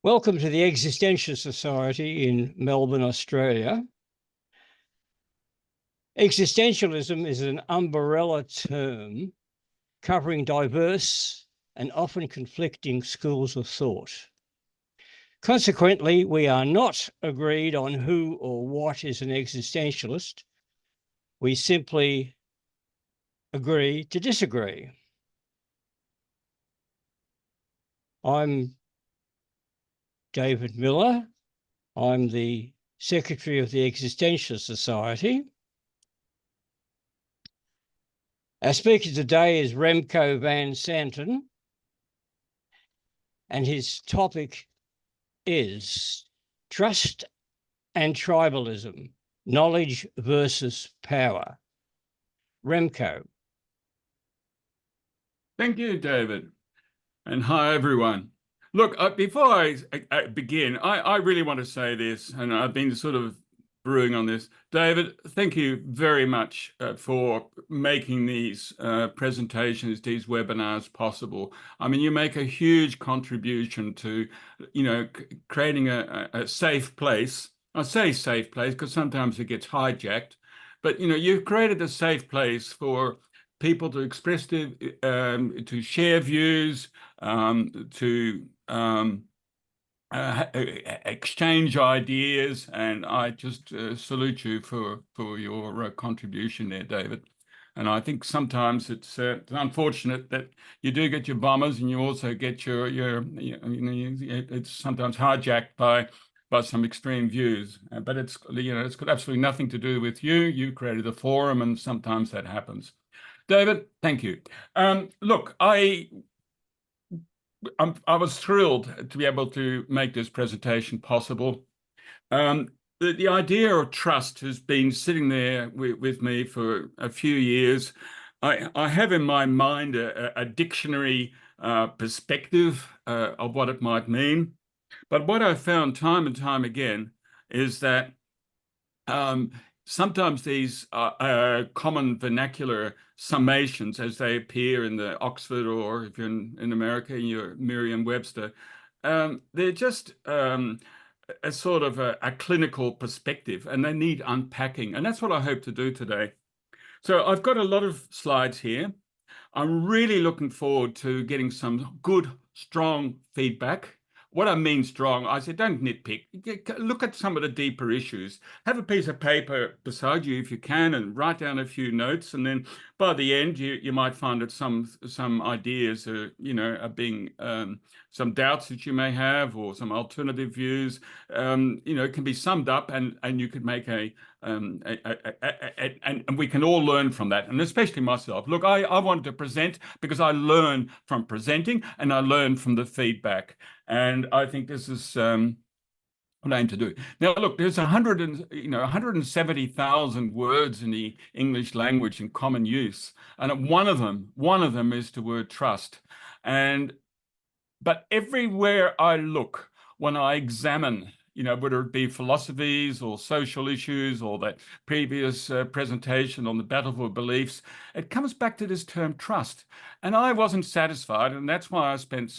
Welcome to the Existentialist Society in Melbourne, Australia. Existentialism is an umbrella term covering diverse and often conflicting schools of thought. Consequently, we are not agreed on who or what is an existentialist. We simply agree to disagree. I'm David Miller. I'm the Secretary of the Existentialist Society. Our speaker today is Remco van Santen, and his topic is trust and tribalism, knowledge versus power. Remco. Thank you, David. And hi, everyone. Look, before I begin, I really want to say this, and I've been sort of brewing on this. David, thank you very much for making these presentations, these webinars possible. I mean, you make a huge contribution to, creating a safe place. I say safe place because sometimes it gets hijacked, but, you've created a safe place for people to express to share views, to exchange ideas, and I just salute you for your contribution there, David. And I think sometimes it's unfortunate that you do get your bombers, and you also get it's sometimes hijacked by some extreme views. But it's got absolutely nothing to do with you. You created a forum, and sometimes that happens. David, thank you. Look, I was thrilled to be able to make this presentation possible. The idea of trust has been sitting there with me for a few years. I have in my mind a dictionary perspective of what it might mean. But what I've found time and time again is that sometimes these common vernacular summations, as they appear in the Oxford, or if you're in America, in your Merriam-Webster, they're just a sort of a clinical perspective, and they need unpacking. And that's what I hope to do today. So I've got a lot of slides here. I'm really looking forward to getting some good, strong feedback. What I mean strong, I said, don't nitpick. Look at some of the deeper issues. Have a piece of paper beside you if you can, and write down a few notes. And then by the end, you might find that some ideas are being some doubts that you may have, or some alternative views, can be summed up, and you could make and we can all learn from that, and especially myself. Look, I wanted to present because I learn from presenting, and I learn from the feedback. And I think this is what I aim to do. Now, look, there's 170,000 words in the English language in common use, and one of them is the word trust. But everywhere I look, when I examine, whether it be philosophies or social issues, or that previous presentation on the battle for beliefs, it comes back to this term trust. And I wasn't satisfied, and that's why I spent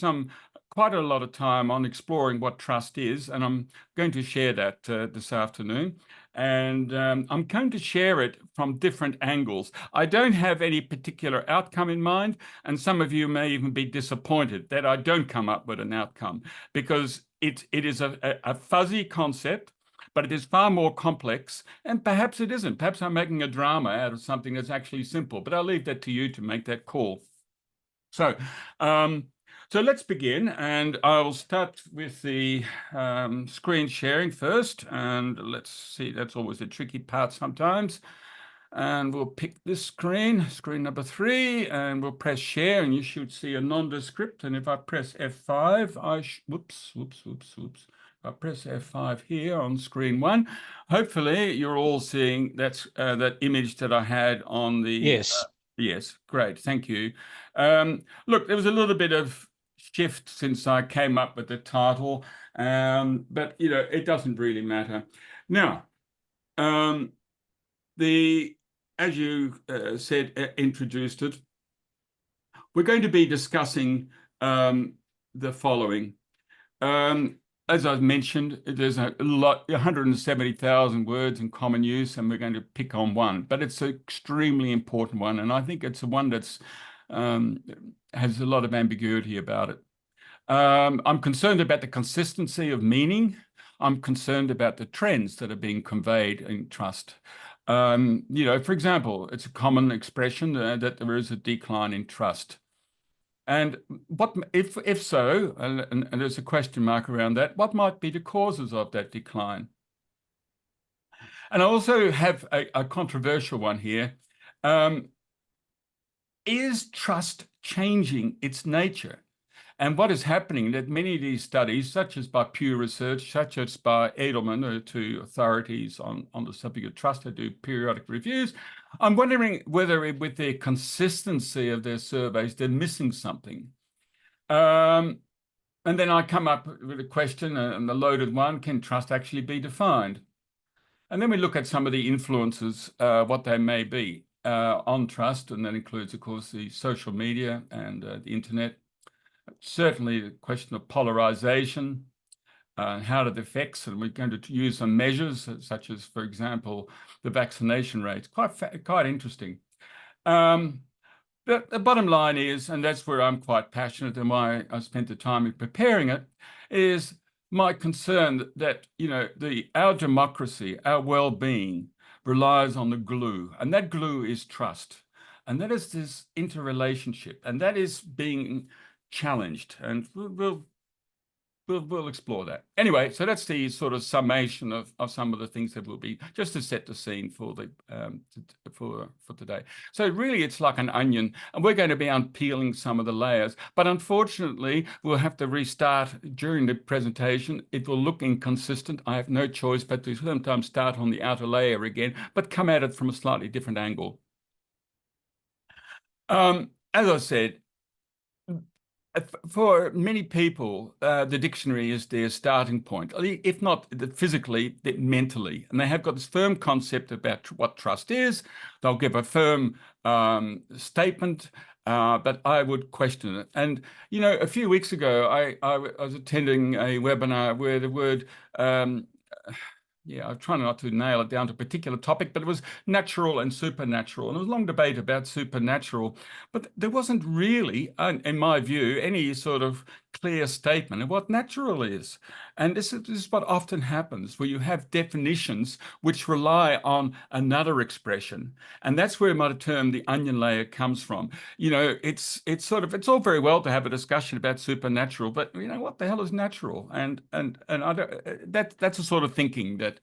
quite a lot of time on exploring what trust is, and I'm going to share that this afternoon. And I'm going to share it from different angles. I don't have any particular outcome in mind, and some of you may even be disappointed that I don't come up with an outcome, because it is a fuzzy concept, but it is far more complex, and perhaps it isn't. Perhaps I'm making a drama out of something that's actually simple, but I'll leave that to you to make that call. So let's begin, and I'll start with the screen sharing first. And let's see, that's always a tricky part sometimes. And we'll pick this screen number 3, and we'll press share, and you should see a nondescript. And if I press F5, whoops. If I press F5 here on screen 1, hopefully you're all seeing that image that I had on the... Yes. Yes, great, thank you. Look, there was a little bit of shift since I came up with the title, but it doesn't really matter. Now, as you said, introduced it, we're going to be discussing the following. as I've mentioned, there's a lot, 170,000 words in common use, and we're going to pick on one, but it's an extremely important one, and I think it's the one that's has a lot of ambiguity about it. I'm concerned about the consistency of meaning. I'm concerned about the trends that are being conveyed in trust. For example, it's a common expression that there is a decline in trust. And what if so, and there's a question mark around that, what might be the causes of that decline? And I also have a controversial one here. Is trust changing its nature? And what is happening that many of these studies, such as by Pew Research, such as by Edelman, to authorities on the subject of trust that do periodic reviews, I'm wondering whether with their consistency of their surveys, they're missing something. And then I come up with a question, and the loaded one, can trust actually be defined? And then we look at some of the influences, what they may be on trust, and that includes, of course, the social media and the internet. Certainly the question of polarization, how it affects, and we're going to use some measures such as, for example, the vaccination rates. Quite interesting. But the bottom line is, and that's where I'm quite passionate and why I spent the time in preparing it, is my concern that our democracy, our well-being, relies on the glue, and that glue is trust, and that is this interrelationship, and that is being challenged, and we'll explore that. Anyway, so that's the sort of summation of some of the things that will be, just to set the scene for the for today. So really, it's like an onion, and we're going to be unpeeling some of the layers. But unfortunately, we'll have to restart during the presentation. It will look inconsistent. I have no choice but to sometimes start on the outer layer again, but come at it from a slightly different angle. As I said, for many people, the dictionary is their starting point, if not physically, mentally. And they have got this firm concept about what trust is. They'll give a firm statement, but I would question it. And, a few weeks ago, I was attending a webinar where the word I'm trying not to nail it down to a particular topic, but it was natural and supernatural. And there was a long debate about supernatural, but there wasn't really, in my view, any sort of clear statement of what natural is. And this is what often happens, where you have definitions which rely on another expression. And that's where my term, the onion layer, comes from. It's all very well to have a discussion about supernatural, but what the hell is natural? And I don't, that's the sort of thinking that,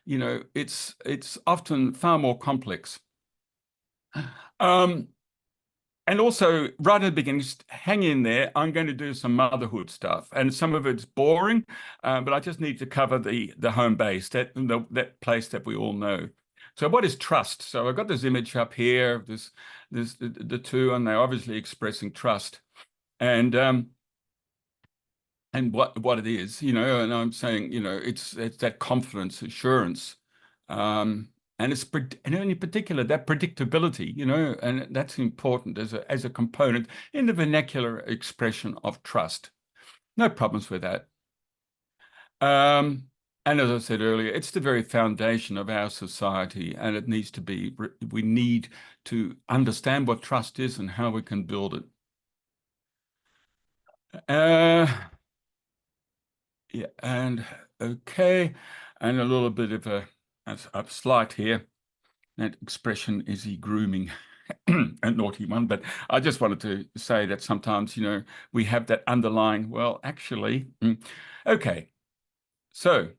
it's often far more complex. And also, right at the beginning, just hang in there. I'm going to do some motherhood stuff, and some of it's boring, but I just need to cover the home base, that place that we all know. So, what is trust? So, I've got this image up here. The two, and they're obviously expressing trust, and what it is, and I'm saying, it's that confidence, assurance. And in particular, that predictability, and that's important as a component in the vernacular expression of trust. No problems with that. And as I said earlier, it's the very foundation of our society, and it needs to be, we need to understand what trust is and how we can build it. Yeah, and okay, and a little bit of a slight here. That expression is he grooming, a naughty one, but I just wanted to say that sometimes, we have that underlying, well, actually, okay. So,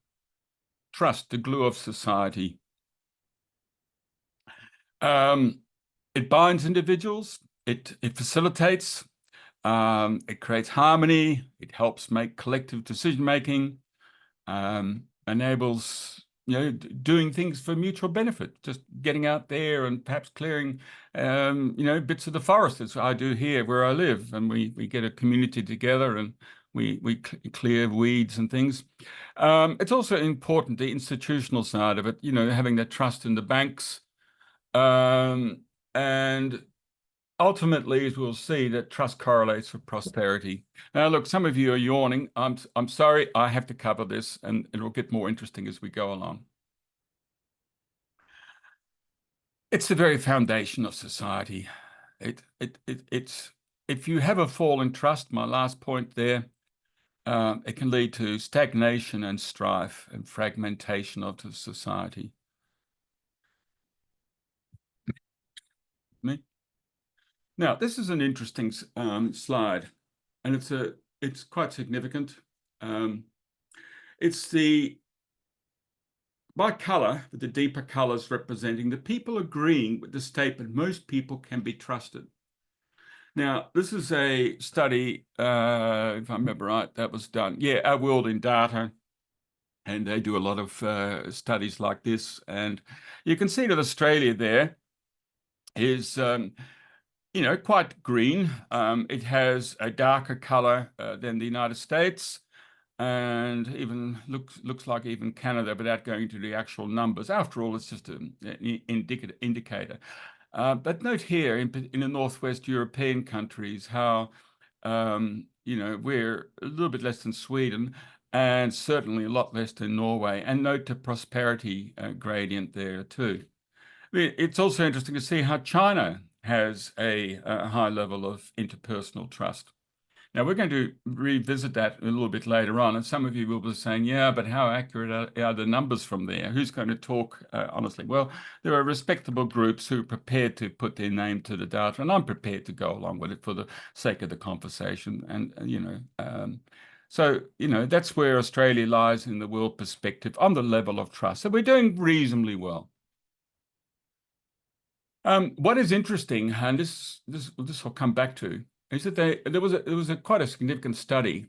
trust, the glue of society. It binds individuals, it facilitates, it creates harmony, it helps make collective decision-making, enables doing things for mutual benefit, just getting out there and perhaps clearing, bits of the forest, as I do here where I live, and we get a community together and we clear weeds and things. It's also important, the institutional side of it, having that trust in the banks, and ultimately, as we'll see, that trust correlates with prosperity. Now, look, some of you are yawning. I'm sorry, I have to cover this, and it'll get more interesting as we go along. It's the very foundation of society. It's if you have a fall in trust, my last point there, it can lead to stagnation and strife and fragmentation of the society. Now, this is an interesting slide, and it's quite significant. It's by color, with the deeper colors representing the people agreeing with the statement most people can be trusted. Now, this is a study, if I remember right, that was done. Yeah, Our World in Data. And they do a lot of studies like this. And you can see that Australia there is, quite green. It has a darker color than the United States, and even looks like even Canada, without going into the actual numbers. After all, it's just an indicator. But note here in the Northwest European countries how we're a little bit less than Sweden, and certainly a lot less than Norway. And note the prosperity gradient there too. It's also interesting to see how China has a high level of interpersonal trust. Now, we're going to revisit that a little bit later on, and some of you will be saying, yeah, but how accurate are the numbers from there? Who's going to talk honestly? Well, there are respectable groups who are prepared to put their name to the data, and I'm prepared to go along with it for the sake of the conversation. And, that's where Australia lies in the world perspective on the level of trust. So we're doing reasonably well. What is interesting, and this I'll come back to, is that there was quite a significant study,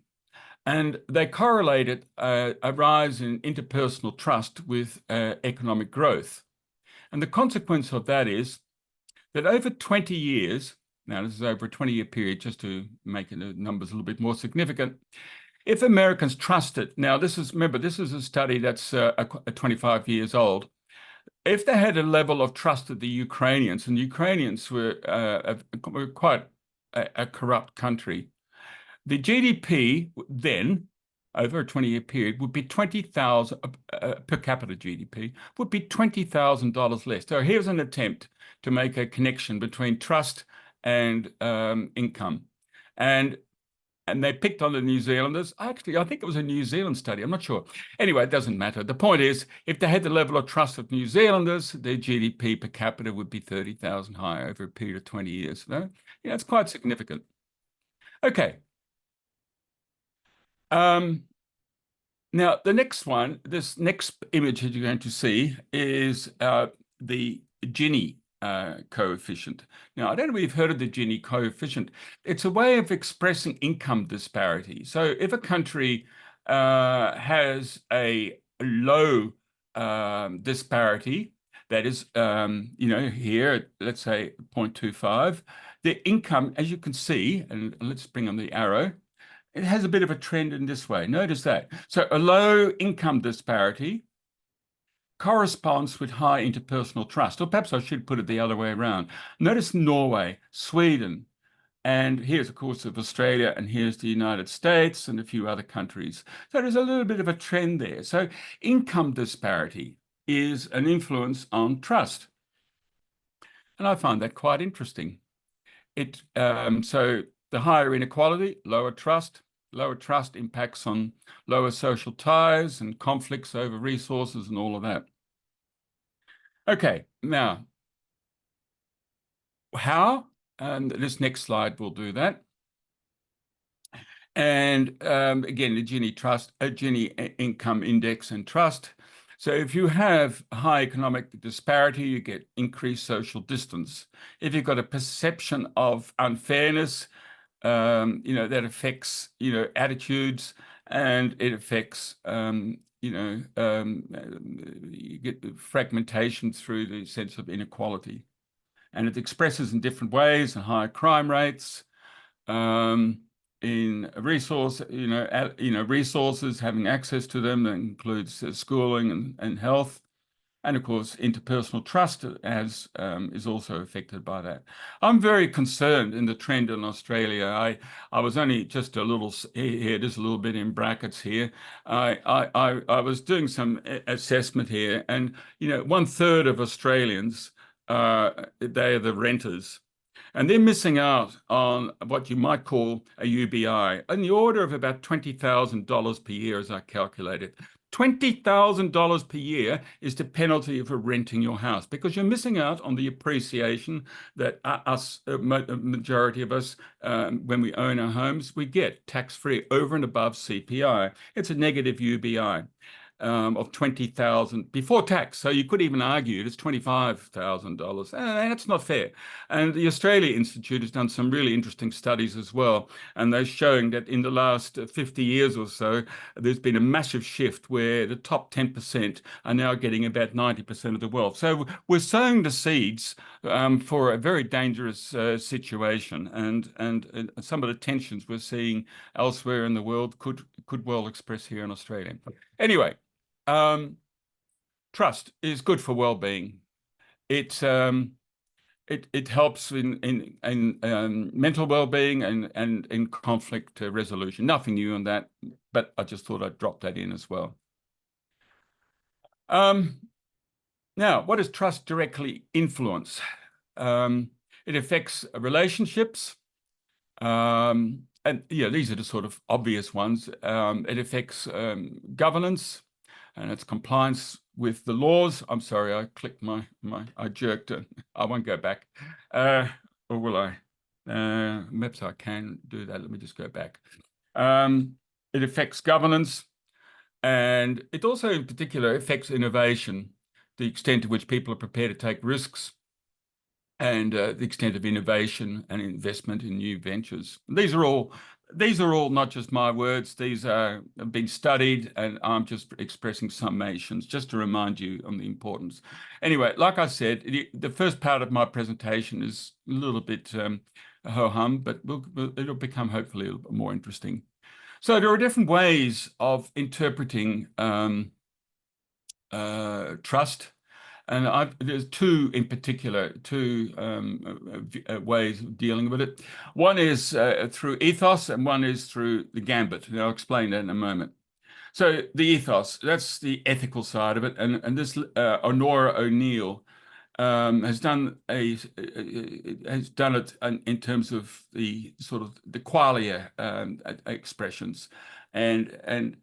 and they correlated a rise in interpersonal trust with economic growth. And the consequence of that is that over 20 years, now this is over a 20-year period, just to make the numbers a little bit more significant, if Americans trusted, now this is a study that's 25 years old, if they had a level of trust of the Ukrainians, and the Ukrainians were quite a corrupt country, the GDP then, over a 20-year period, would be 20,000 per capita GDP, would be $20,000 less. So here's an attempt to make a connection between trust and income. And they picked on the New Zealanders. Actually, I think it was a New Zealand study. I'm not sure. Anyway, it doesn't matter. The point is, if they had the level of trust of New Zealanders, their GDP per capita would be 30,000 higher over a period of 20 years. No? Yeah, it's quite significant. Okay. Now, the next one, this next image that you're going to see is the Gini coefficient. Now, I don't know if you've heard of the Gini coefficient. It's a way of expressing income disparity. So if a country has a low disparity, that is, here, let's say 0.25, the income, as you can see, and let's bring on the arrow, it has a bit of a trend in this way. Notice that. So a low income disparity corresponds with high interpersonal trust. Or perhaps I should put it the other way around. Notice Norway, Sweden, and here's, of course, of Australia, and here's the United States and a few other countries. So there's a little bit of a trend there. So income disparity is an influence on trust. And I find that quite interesting. So the higher inequality, lower trust. Lower trust impacts on lower social ties and conflicts over resources and all of that. Okay, now, how? And this next slide will do that. And again, the Gini income index and trust. So if you have high economic disparity, you get increased social distance. If you've got a perception of unfairness, that affects, attitudes, and it affects, you get fragmentation through the sense of inequality. And it expresses in different ways, and higher crime rates, in resources, having access to them, that includes schooling and health. And of course, interpersonal trust is also affected by that. I'm very concerned in the trend in Australia. I was only just a little here, just a little bit in brackets here. I was doing some assessment here, and 1/3 of Australians, they are the renters. And they're missing out on what you might call a UBI in the order of about $20,000 per year, as I calculated. $20,000 per year is the penalty for renting your house, because you're missing out on the appreciation that majority of us, when we own our homes, we get tax-free over and above CPI. It's a negative UBI. Of 20,000 before tax. So you could even argue it's $25,000. And that's not fair. And the Australia Institute has done some really interesting studies as well. And they're showing that in the last 50 years or so, there's been a massive shift where the top 10% are now getting about 90% of the wealth. So we're sowing the seeds for a very dangerous situation. And some of the tensions we're seeing elsewhere in the world could well express here in Australia. Anyway, trust is good for well-being. It helps in mental well-being and in conflict resolution. Nothing new on that, but I just thought I'd drop that in as well. Now, what does trust directly influence? It affects relationships. And these are the sort of obvious ones. It affects governance and its compliance with the laws. I'm sorry, I clicked I jerked it. I won't go back. Or will I? Perhaps I can do that. Let me just go back. It affects governance, and it also in particular affects innovation, the extent to which people are prepared to take risks, and the extent of innovation and investment in new ventures. These are all not just my words. These have been studied, and I'm just expressing summations just to remind you on the importance. Anyway, like I said, the first part of my presentation is a little bit ho-hum, but it'll become hopefully a little bit more interesting. So there are different ways of interpreting trust. And there's two in particular, ways of dealing with it. One is through ethos, and one is through the gambit. And I'll explain that in a moment. So the ethos, that's the ethical side of it. And this Honora O'Neill has done it in terms of the sort of the qualia expressions. And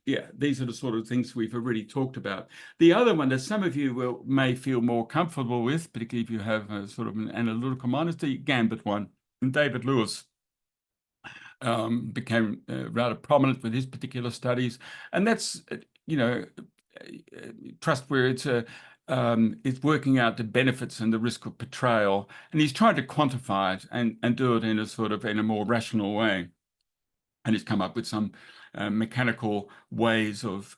yeah, these are the sort of things we've already talked about. The other one that some of you may feel more comfortable with, particularly if you have a sort of an analytical mind, is the gambit one. And David Lewis became rather prominent with his particular studies. And that's, trust where it's working out the benefits and the risk of betrayal. And he's trying to quantify it and do it in a more rational way. And he's come up with some mechanical ways of,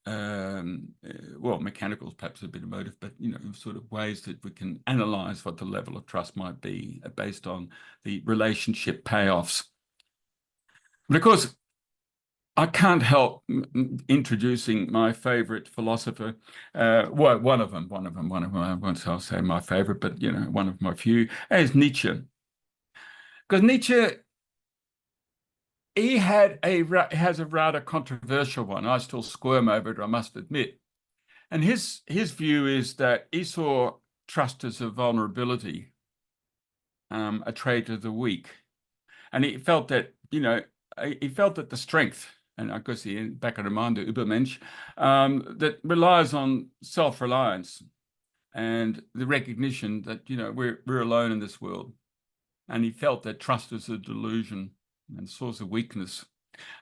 mechanical is perhaps a bit emotive, but, sort of ways that we can analyze what the level of trust might be based on the relationship payoffs. But of course, I can't help introducing my favorite philosopher. One of them. I won't say my favorite, but, one of my few, is Nietzsche. Because Nietzsche, he has a rather controversial one. I still squirm over it, I must admit. And his view is that he saw trust as a vulnerability, a trait of the weak. And he felt that, the strength, and I guess back in the mind, the Übermensch, that relies on self-reliance and the recognition that, we're alone in this world. And he felt that trust is a delusion and source of weakness,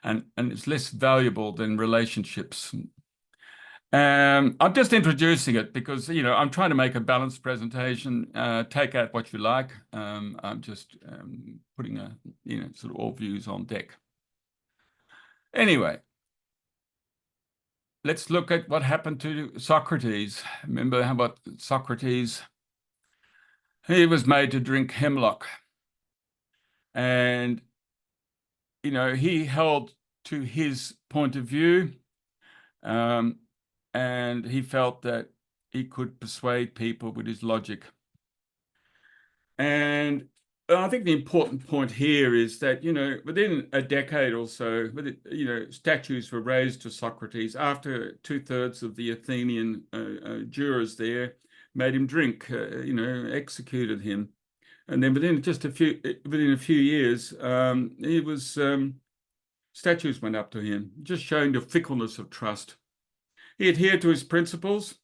and it's less valuable than relationships. I'm just introducing it because, I'm trying to make a balanced presentation. Take out what you like. I'm just putting sort of all views on deck. Anyway, let's look at what happened to Socrates. Remember how about Socrates? He was made to drink hemlock, and he held to his point of view. and he felt that he could persuade people with his logic. And I think the important point here is that, within a decade or so, statues were raised to Socrates after 2/3 of the Athenian jurors there made him drink, executed him. And then within a few years, statues went up to him, just showing the fickleness of trust. He adhered to his principles,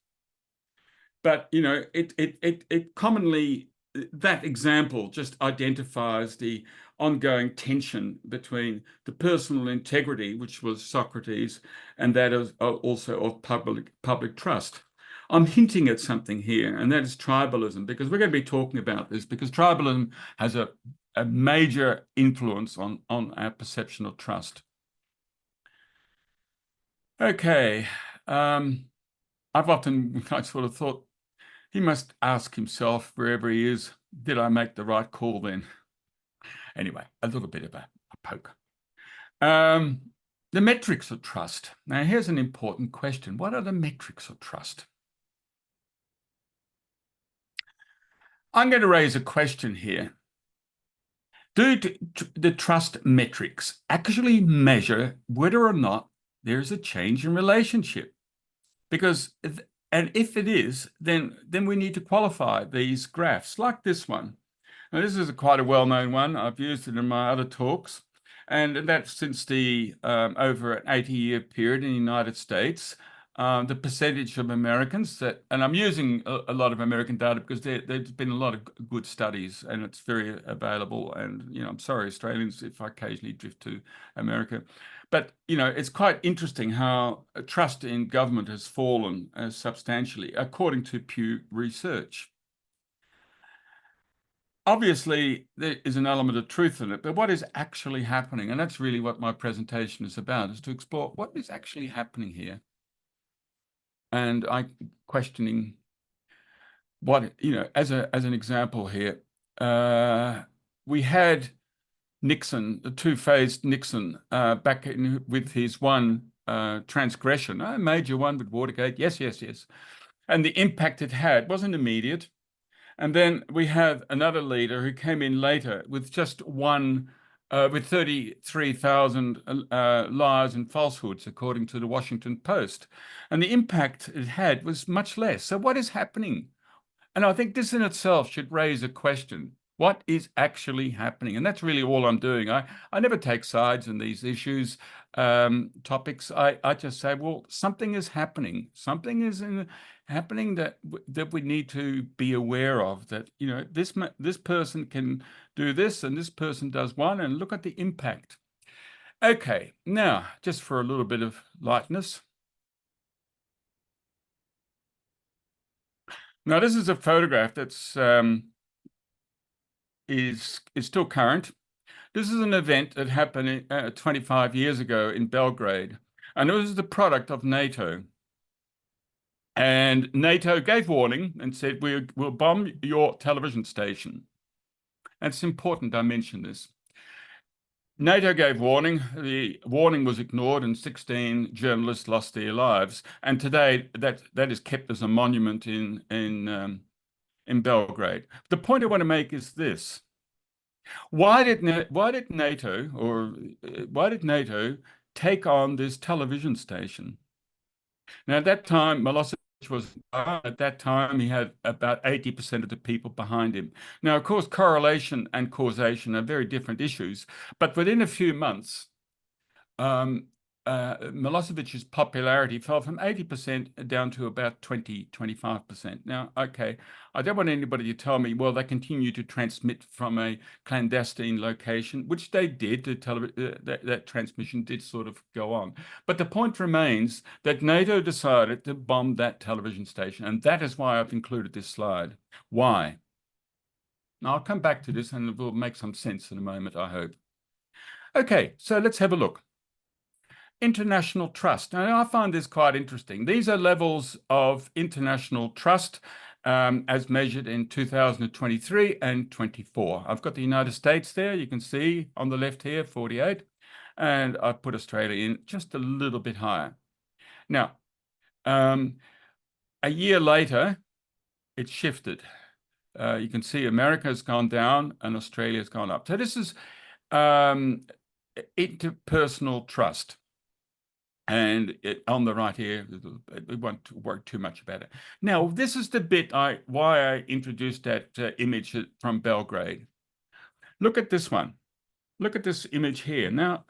but it commonly, that example just identifies the ongoing tension between the personal integrity, which was Socrates, and that is also of public trust. I'm hinting at something here, and that is tribalism, because we're going to be talking about this, because tribalism has a major influence on our perception of trust. Okay. I've often sort of thought, he must ask himself wherever he is, did I make the right call then? Anyway, a little bit of a poke. The metrics of trust. Now, here's an important question. What are the metrics of trust? I'm going to raise a question here. Do the trust metrics actually measure whether or not there is a change in relationship? Because if it is, then we need to qualify these graphs like this one. Now, this is quite a well-known one. I've used it in my other talks. And that's since over an 80-year period in the United States, the percentage of Americans and I'm using a lot of American data because there's been a lot of good studies and it's very available. And, I'm sorry, Australians, if I occasionally drift to America. But, it's quite interesting how trust in government has fallen substantially, according to Pew Research. Obviously, there is an element of truth in it, but what is actually happening? And that's really what my presentation is about, is to explore what is actually happening here. And I'm questioning what, as an example here, we had Nixon, the two-faced Nixon, back in with his one transgression, a major one with Watergate. Yes. And the impact it had wasn't immediate. And then we have another leader who came in later with just one, with 33,000 lies and falsehoods, according to the Washington Post. And the impact it had was much less. So what is happening? And I think this in itself should raise a question. What is actually happening? And that's really all I'm doing. I never take sides in these issues, topics. I just say, well, something is happening. Something is happening that we need to be aware of, that, this person can do this and this person does one, and look at the impact. Okay, now, just for a little bit of lightness. Now, this is a photograph that's is still current. This is an event that happened 25 years ago in Belgrade, and it was the product of NATO. And NATO gave warning and said, we'll bomb your television station. And it's important I mention this. NATO gave warning. The warning was ignored, and 16 journalists lost their lives. And today, that is kept as a monument in Belgrade. The point I want to make is this: why did NATO take on this television station? Now, at that time, Milosevic at that time, he had about 80% of the people behind him. Now, of course, correlation and causation are very different issues, but within a few months, Milosevic's popularity fell from 80% down to about 25%. Now, okay, I don't want anybody to tell me, well, they continue to transmit from a clandestine location, which they did. That transmission did sort of go on. But the point remains that NATO decided to bomb that television station, and that is why I've included this slide. Why? Now, I'll come back to this, and it will make some sense in a moment, I hope. Okay, so let's have a look. International trust. Now, I find this quite interesting. These are levels of international trust as measured in 2023 and 24. I've got the United States there. You can see on the left here, 48. And I've put Australia in just a little bit higher. Now, A year later, it shifted. You can see America has gone down and Australia has gone up. So this is interpersonal trust. And on the right here, we won't worry too much about it. Now, this is the bit why I introduced that image from Belgrade. Look at this one. Look at this image here. Now,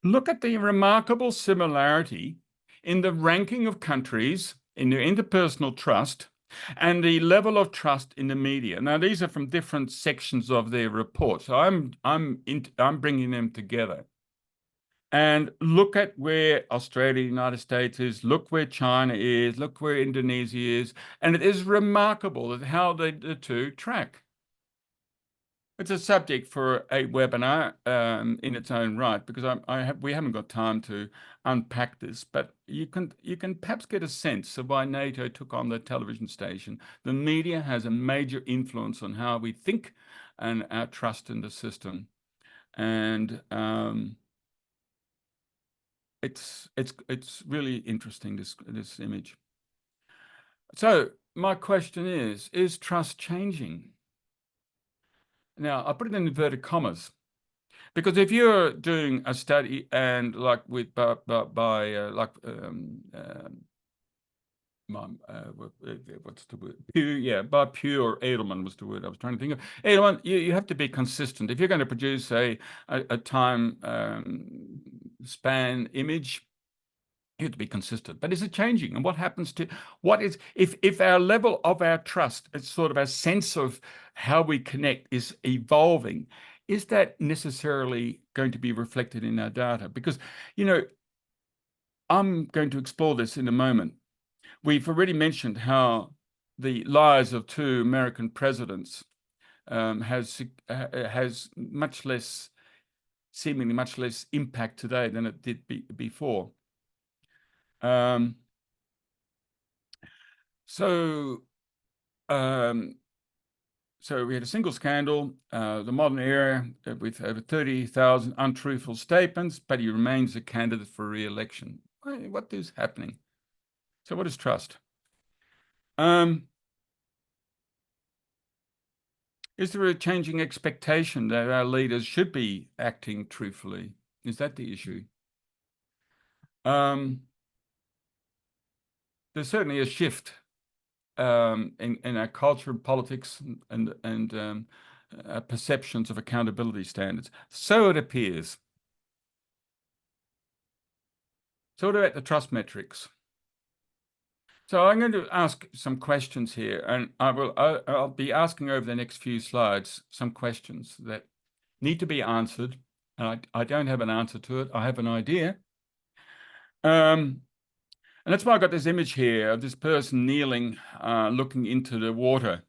look at the remarkable similarity in the ranking of countries in their interpersonal trust and the level of trust in the media. Now, these are from different sections of their report, so I'm bringing them together. And look at where Australia, United States is, look where China is, look where Indonesia is, and it is remarkable how the two track. It's a subject for a webinar in its own right, because we haven't got time to unpack this, but you can perhaps get a sense of why NATO took on the television station. The media has a major influence on how we think and our trust in the system. And it's really interesting, this image. So my question is trust changing? Now I put it in inverted commas, because if you're doing a study and like with what's the word? Pew, yeah, by Pew or Edelman was the word I was trying to think of. Edelman, you have to be consistent. If you're going to produce a time span image, you have to be consistent. But is it changing? And what happens to if our level of our trust, it's sort of our sense of how we connect is evolving, is that necessarily going to be reflected in our data? Because, I'm going to explore this in a moment. We've already mentioned how the lies of two American presidents has seemingly much less impact today than it did before. So we had a single scandal, the modern era, with over 30,000 untruthful statements, but he remains a candidate for re-election. What is happening? So what is trust? Is there a changing expectation that our leaders should be acting truthfully? Is that the issue? There's certainly a shift in our culture and politics and perceptions of accountability standards. So it appears. So what about the trust metrics? So I'm going to ask some questions here, and I'll be asking over the next few slides some questions that need to be answered. And I don't have an answer to it. I have an idea. And that's why I got this image here of this person kneeling, looking into the water.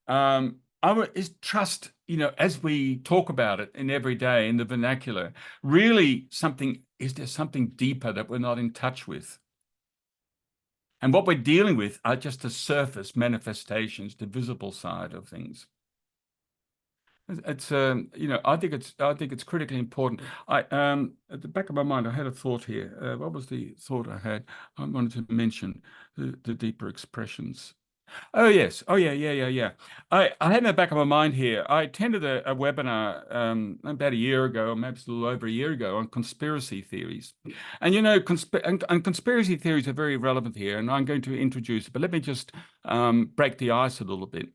Is trust, as we talk about it in every day in the vernacular, really something? Is there something deeper that we're not in touch with? And what we're dealing with are just the surface manifestations, the visible side of things. It's I think it's critically important. At the back of my mind, I had a thought here. What was the thought I had? I wanted to mention the deeper expressions. Oh yes. Oh yeah. I had in the back of my mind here. I attended a webinar about a year ago, or maybe a little over a year ago, on conspiracy theories. And conspiracy theories are very relevant here, and I'm going to introduce it. But let me just break the ice a little bit.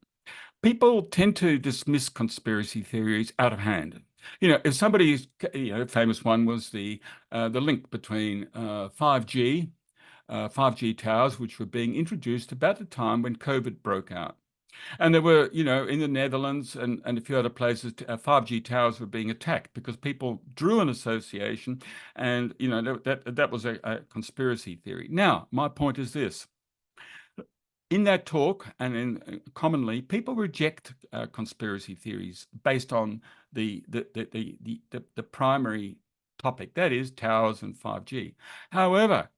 People tend to dismiss conspiracy theories out of hand. If somebody's, a famous one was the link between 5G towers, which were being introduced about the time when COVID broke out. And there were, in the Netherlands and a few other places, 5G towers were being attacked because people drew an association, and, that was a conspiracy theory. Now, my point is this. In that talk, and commonly, people reject conspiracy theories based on the primary topic, that is towers and 5G. However,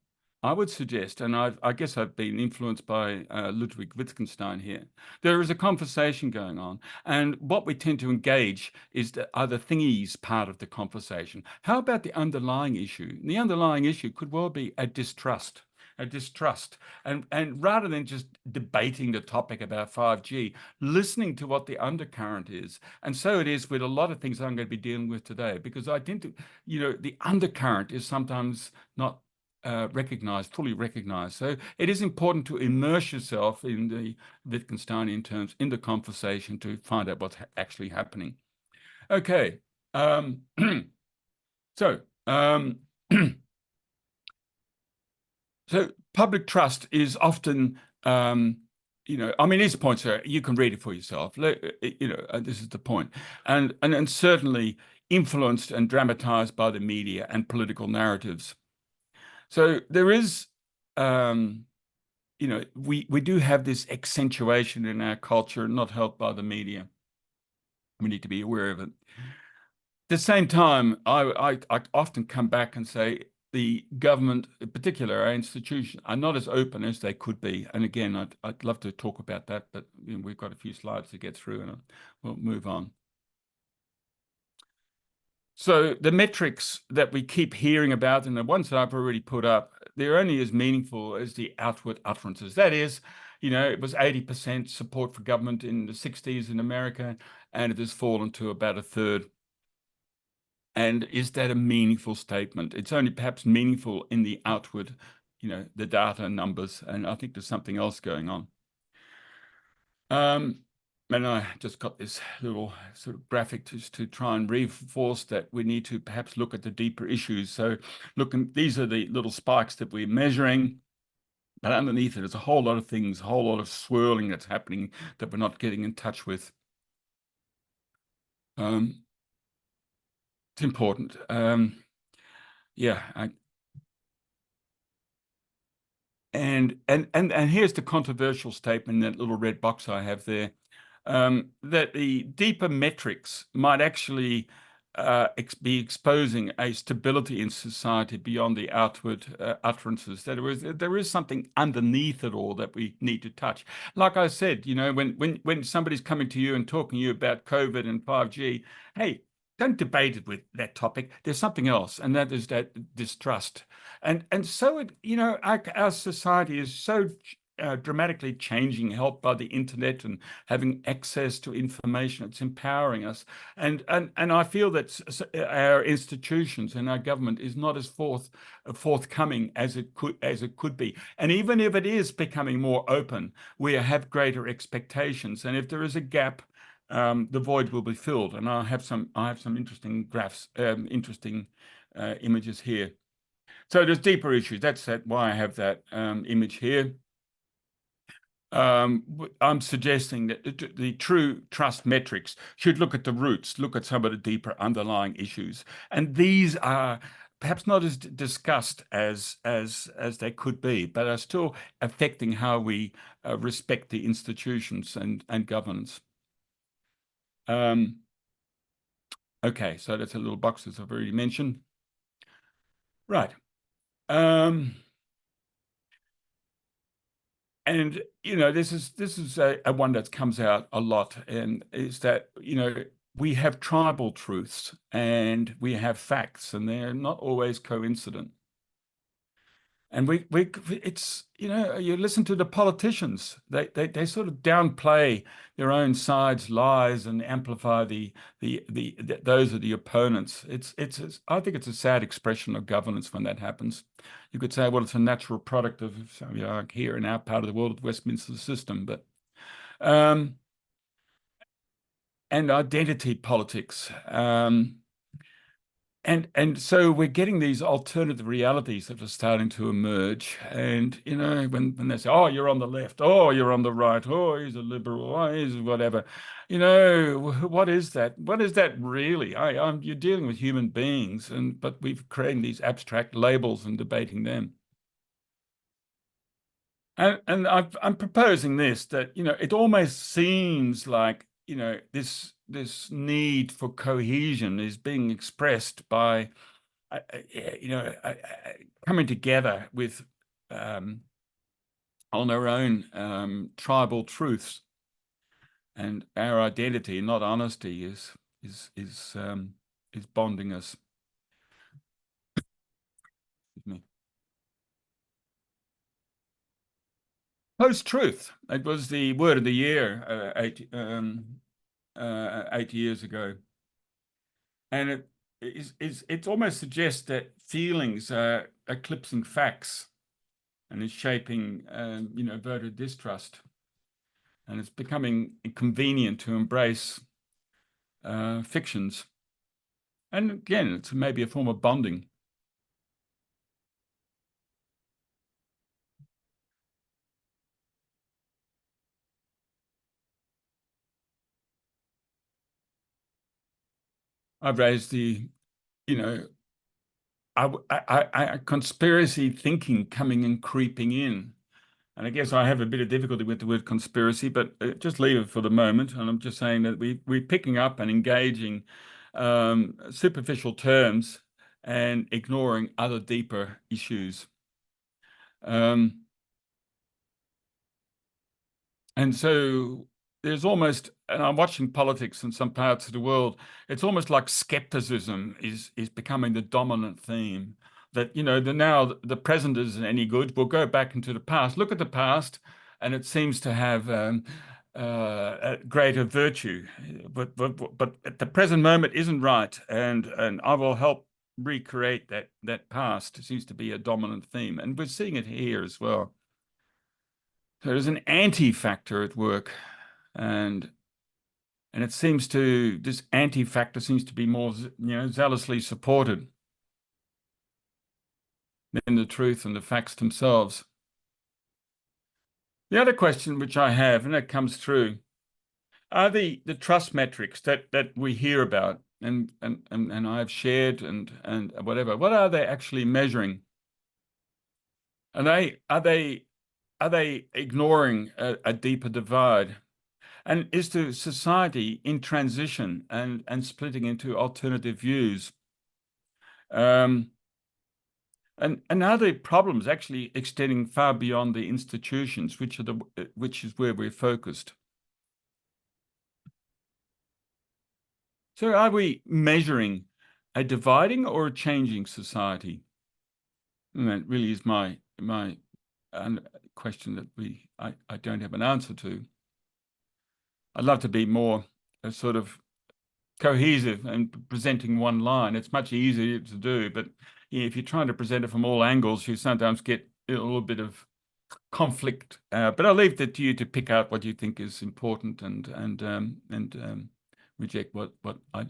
I would suggest, and I guess I've been influenced by Ludwig Wittgenstein here, there is a conversation going on, and what we tend to engage is the other thingies part of the conversation. How about the underlying issue? And the underlying issue could well be a distrust a distrust. And rather than just debating the topic about 5G, listening to what the undercurrent is. And so it is with a lot of things I'm going to be dealing with today, because I tend to, the undercurrent is sometimes not fully recognized. So it is important to immerse yourself in the Wittgensteinian terms in the conversation to find out what's actually happening. Okay. So so public trust is often, these points are, you can read it for yourself. This is the point. And certainly influenced and dramatized by the media and political narratives. So there is, we do have this accentuation in our culture, not helped by the media. We need to be aware of it. At the same time, I often come back and say the government, in particular our institutions, are not as open as they could be. And again, I'd love to talk about that, but we've got a few slides to get through and we'll move on. So the metrics that we keep hearing about, and the ones that I've already put up, they're only as meaningful as the outward utterances. That is, it was 80% support for government in the 60s in America, and it has fallen to about a third. And is that a meaningful statement? It's only perhaps meaningful in the outward, the data numbers, and I think there's something else going on. And I just got this little sort of graphic to try and reinforce that we need to perhaps look at the deeper issues. So these are the little spikes that we're measuring, but underneath it, there's a whole lot of things, a whole lot of swirling that's happening that we're not getting in touch with. It's important. And here's the controversial statement in that little red box I have there. That the deeper metrics might actually be exposing a stability in society beyond the outward utterances. That there is something underneath it all that we need to touch. Like I said, when somebody's coming to you and talking to you about COVID and 5G, hey, don't debate it with that topic. There's something else, and that is that distrust. And so our society is so dramatically changing, helped by the internet and having access to information. It's empowering us, and I feel that our institutions and our government is not as forthcoming as it could be. And even if it is becoming more open, we have greater expectations. And if there is a gap, the void will be filled. And I have some interesting graphs, images here. So there's deeper issues. That's why I have that image here. I'm suggesting that the true trust metrics should look at the roots, look at some of the deeper underlying issues. And these are perhaps not as discussed as they could be, but are still affecting how we respect the institutions and governance. Okay, so that's a little box as I've already mentioned. Right. And this is a one that comes out a lot, and is that we have tribal truths and we have facts, and they're not always coincident. And it's you listen to the politicians, they sort of downplay their own side's lies and amplify those of the opponents. I think it's a sad expression of governance when that happens. You could say, well, it's a natural product of here in our part of the world, the Westminster system, but and identity politics. And so we're getting these alternative realities that are starting to emerge. And, when they say, oh, you're on the left, oh, you're on the right, oh, he's a liberal, oh, he's whatever, what is that? What is that really? You're dealing with human beings, but we've created these abstract labels and debating them. And I'm proposing this, that, it almost seems like, this need for cohesion is being expressed by, coming together with on our own tribal truths, and our identity, not honesty, is bonding us. Excuse me. Post-truth. It was the word of the year 8 years ago. And it almost suggests that feelings are eclipsing facts and is shaping, voter distrust. And it's becoming convenient to embrace fictions. And again, it's maybe a form of bonding. I've raised the, conspiracy thinking coming and creeping in. And I guess I have a bit of difficulty with the word conspiracy, but just leave it for the moment. And I'm just saying that we're picking up and engaging superficial terms and ignoring other deeper issues. And so there's almost, and I'm watching politics in some parts of the world, it's almost like skepticism is becoming the dominant theme. That, now the present isn't any good. We'll go back into the past. Look at the past, and it seems to have a greater virtue. But at the present moment isn't right, and I will help recreate that past. It seems to be a dominant theme, and we're seeing it here as well. So there's an anti-factor at work, and it seems to, this anti-factor seems to be more, zealously supported than the truth and the facts themselves. The other question which I have, and that comes through, are the trust metrics that we hear about and I've shared and whatever. What are they actually measuring? Are they ignoring a deeper divide? And is the society in transition and splitting into alternative views? And are the problems actually extending far beyond the institutions, which is where we're focused? So are we measuring a dividing or a changing society? And that really is my question that I don't have an answer to. I'd love to be more sort of cohesive and presenting one line. It's much easier to do, but if you're trying to present it from all angles, you sometimes get a little bit of conflict. But I'll leave that to you to pick out what you think is important and reject what I.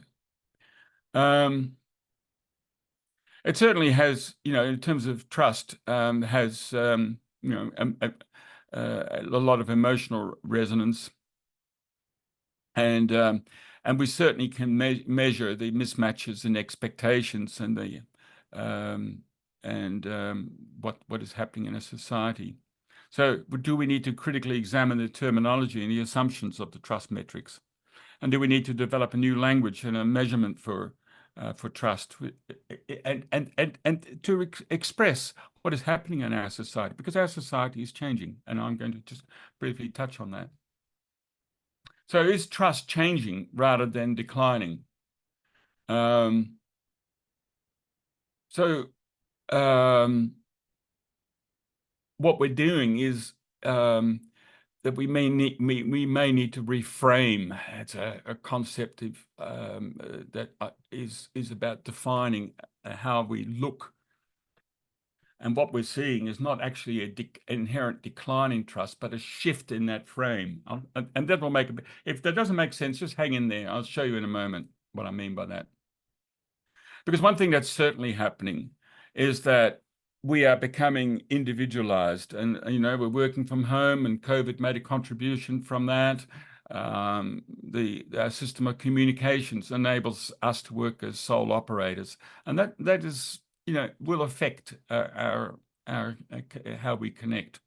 It certainly has, in terms of trust, has a lot of emotional resonance. And we certainly can measure the mismatches in expectations and what is happening in a society. So do we need to critically examine the terminology and the assumptions of the trust metrics? And do we need to develop a new language and a measurement for trust and to express what is happening in our society? Because our society is changing, and I'm going to just briefly touch on that. So is trust changing rather than declining? What we're doing is that we may need to reframe. It's a concept of that is about defining how we look. And what we're seeing is not actually an inherent decline in trust, but a shift in that frame. And that will make a bit, if that doesn't make sense, just hang in there. I'll show you in a moment what I mean by that. Because one thing that's certainly happening is that we are becoming individualized, and we're working from home, and COVID made a contribution from that. Our system of communications enables us to work as sole operators, and that is, will affect our how we connect.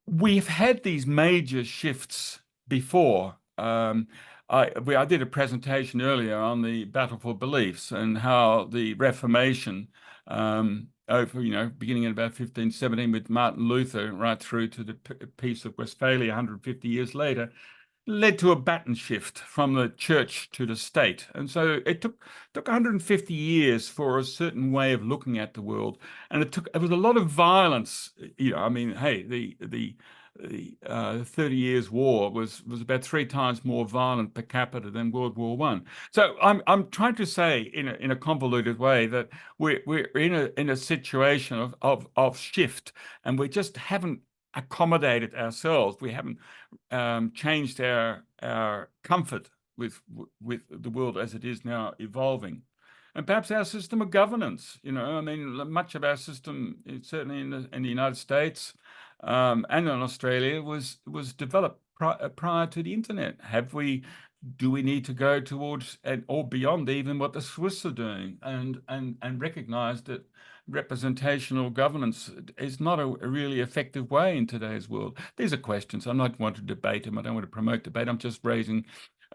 We've had these major shifts before. I did a presentation earlier on the battle for beliefs and how the Reformation, over beginning in about 1517 with Martin Luther, right through to the Peace of Westphalia 150 years later, led to a baton shift from the church to the state. And so it took 150 years for a certain way of looking at the world. And it was a lot of violence. I mean, hey, the 30 Years' War was about 3 times more violent per capita than World War One. So I'm trying to say in a convoluted way that we're in a situation of shift, and we just haven't accommodated ourselves. We haven't changed our comfort with the world as it is now evolving. And perhaps our system of governance, I mean, much of our system, certainly in the United States and in Australia, was developed prior to the internet. Do we need to go towards or beyond even what the Swiss are doing, and recognize that representational governance is not a really effective way in today's world? These are questions. I'm not want to debate them. I don't want to promote debate. I'm just raising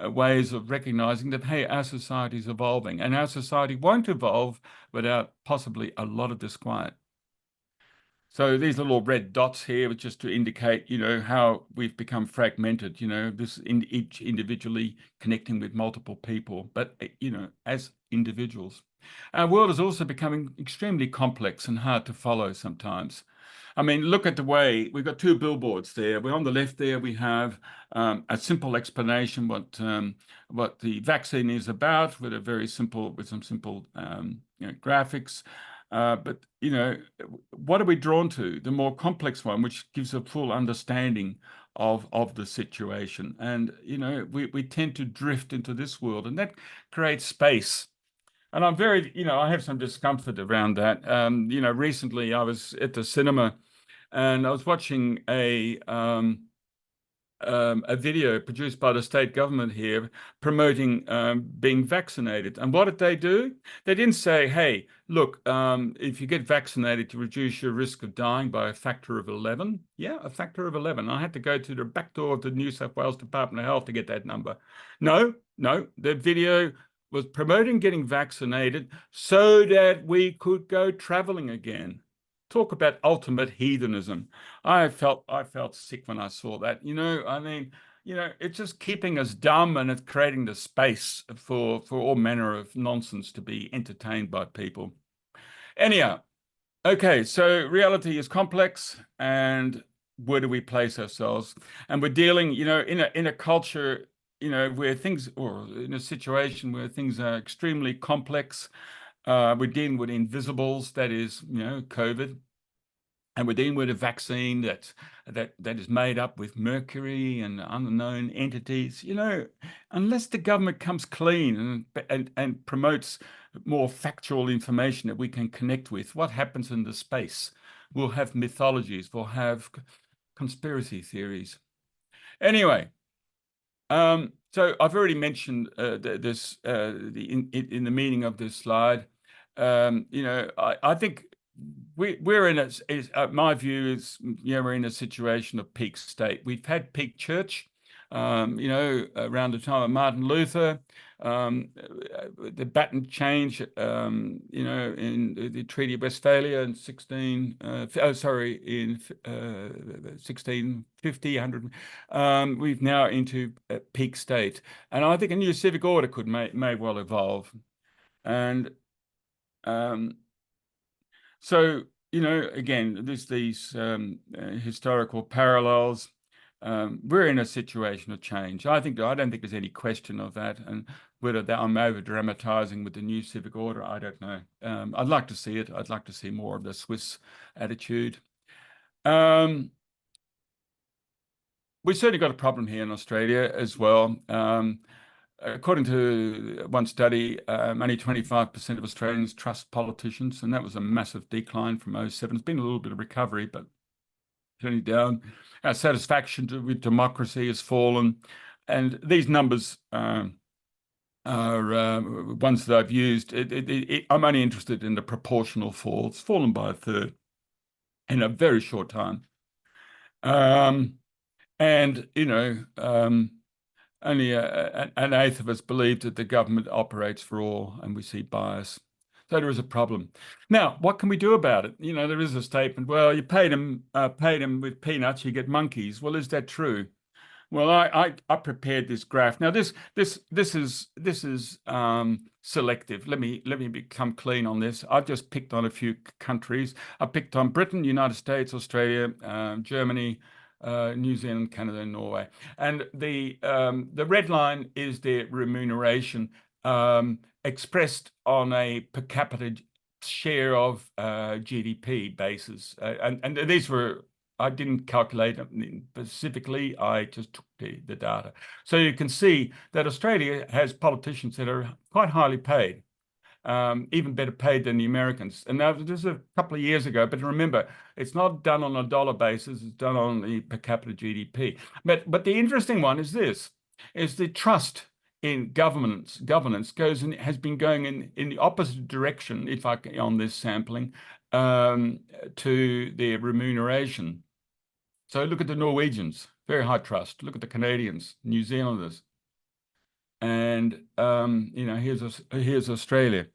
ways of recognizing that, hey, our society is evolving, and our society won't evolve without possibly a lot of disquiet. So these little red dots here are just to indicate, how we've become fragmented, each individually connecting with multiple people, but, as individuals. Our world is also becoming extremely complex and hard to follow sometimes. I mean, look at the way we've got 2 billboards there. We're on the left there. We have a simple explanation what the vaccine is about with some simple graphics. But what are we drawn to? The more complex one, which gives a full understanding of the situation. And we tend to drift into this world, and that creates space. And I'm very, I have some discomfort around that. Recently I was at the cinema, and I was watching a video produced by the state government here promoting being vaccinated. And what did they do? They didn't say, hey, look, if you get vaccinated, you reduce your risk of dying by a factor of 11. Yeah, a factor of 11. I had to go to the back door of the New South Wales Department of Health to get that number. No, the video was promoting getting vaccinated so that we could go traveling again. Talk about ultimate heathenism. I felt sick when I saw that. I mean, it's just keeping us dumb, and it's creating the space for all manner of nonsense to be entertained by people. Anyhow, okay, so reality is complex, and where do we place ourselves? And we're dealing, in a culture, where things, or in a situation where things are extremely complex. We're dealing with invisibles, that is, COVID. And we're dealing with a vaccine that is made up with mercury and unknown entities. Unless the government comes clean and promotes more factual information that we can connect with, what happens in the space? We'll have mythologies, we'll have conspiracy theories. Anyway, so I've already mentioned this in the meaning of this slide. I think we're in my view is, we're in a situation of peak state. We've had peak church, around the time of Martin Luther, the baton change, in the Treaty of Westphalia in 1650, we've now into a peak state. And I think a new civic order may well evolve. And so, again, there's these historical parallels. We're in a situation of change. I don't think there's any question of that. And whether I'm over dramatizing with the new civic order, I don't know. I'd like to see it. I'd like to see more of the Swiss attitude. We certainly got a problem here in Australia as well. According to one study, only 25% of Australians trust politicians, and that was a massive decline from 2007. It's been a little bit of recovery, but turning down. Our satisfaction with democracy has fallen, and these numbers are ones that I've used. I'm only interested in the proportional fall. It's fallen by a third in a very short time. Only an eighth of us believe that the government operates for all, and we see bias. So there is a problem. Now, what can we do about it? There is a statement, well, you paid them with peanuts, you get monkeys. Well, is that true? Well, I prepared this graph. Now this is selective. Let me become clean on this. I've just picked on a few countries. I picked on Britain, United States, Australia, Germany, New Zealand, Canada, and Norway. And the red line is their remuneration expressed on a per capita share of GDP basis. And these were, I didn't calculate them specifically, I just took the data. So you can see that Australia has politicians that are quite highly paid, even better paid than the Americans. And now this is a couple of years ago, but remember, it's not done on a dollar basis, it's done on the per capita GDP. But the interesting one is this, is the trust in governance goes in, has been going in the opposite direction, if I can, on this sampling, to their remuneration. So look at the Norwegians, very high trust. Look at the Canadians, New Zealanders, and you know, here's Australia.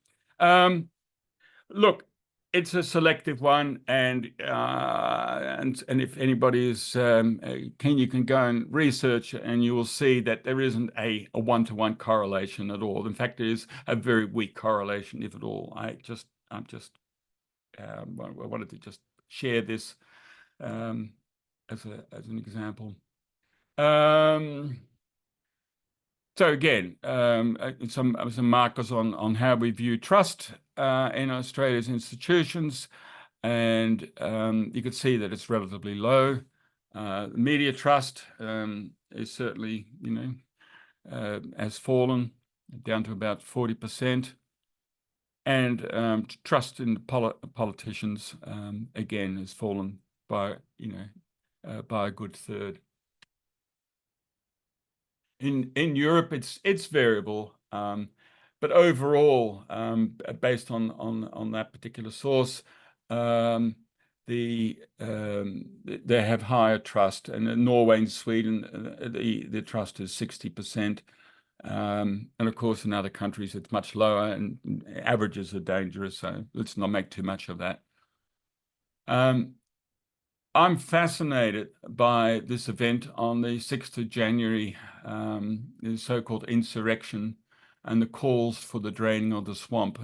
Look, it's a selective one, and if anybody is keen, you can go and research, and you will see that there isn't a one-to-one correlation at all. In fact, there is a very weak correlation, if at all. I wanted to just share this as an example. So again, some markers on how we view trust in Australia's institutions, and you can see that it's relatively low. Media trust is certainly, you know, has fallen down to about 40%, and trust in politicians again has fallen by, you know, by a good third. In Europe, it's variable, but overall, based on that particular source, they have higher trust. And in Norway and Sweden, the trust is 60%, and of course in other countries it's much lower, and averages are dangerous. So let's not make too much of that. I'm fascinated by this event on the 6th of January, the so-called insurrection and the calls for the draining of the swamp.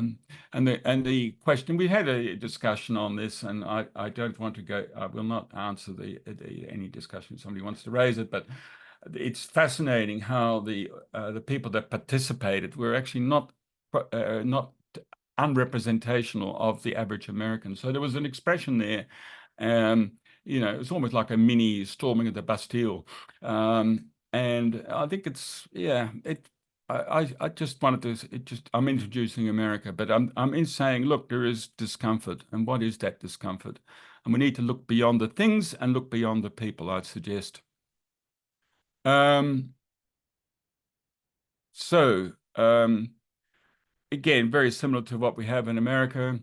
And the question, we had a discussion on this, and I don't want to go, I will not answer any discussion if somebody wants to raise it, but it's fascinating how the people that participated were actually not unrepresentational of the average American. So there was an expression there, you know, it's almost like a mini storming of the Bastille. And I think it's, yeah, I just wanted to, I'm introducing America, but I'm in saying, look, there is discomfort. And what is that discomfort? And we need to look beyond the things and look beyond the people, I'd suggest. So, again, very similar to what we have in America,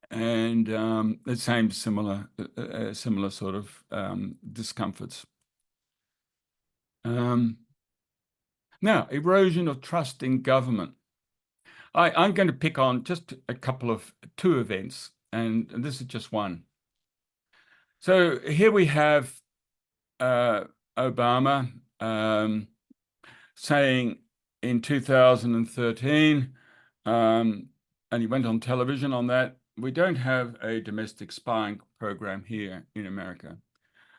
and the same similar sort of discomforts. Now, erosion of trust in government. I'm going to pick on just a couple of two events, and this is just one. So here we have Obama saying in 2013, and he went on television on that, we don't have a domestic spying program here in America.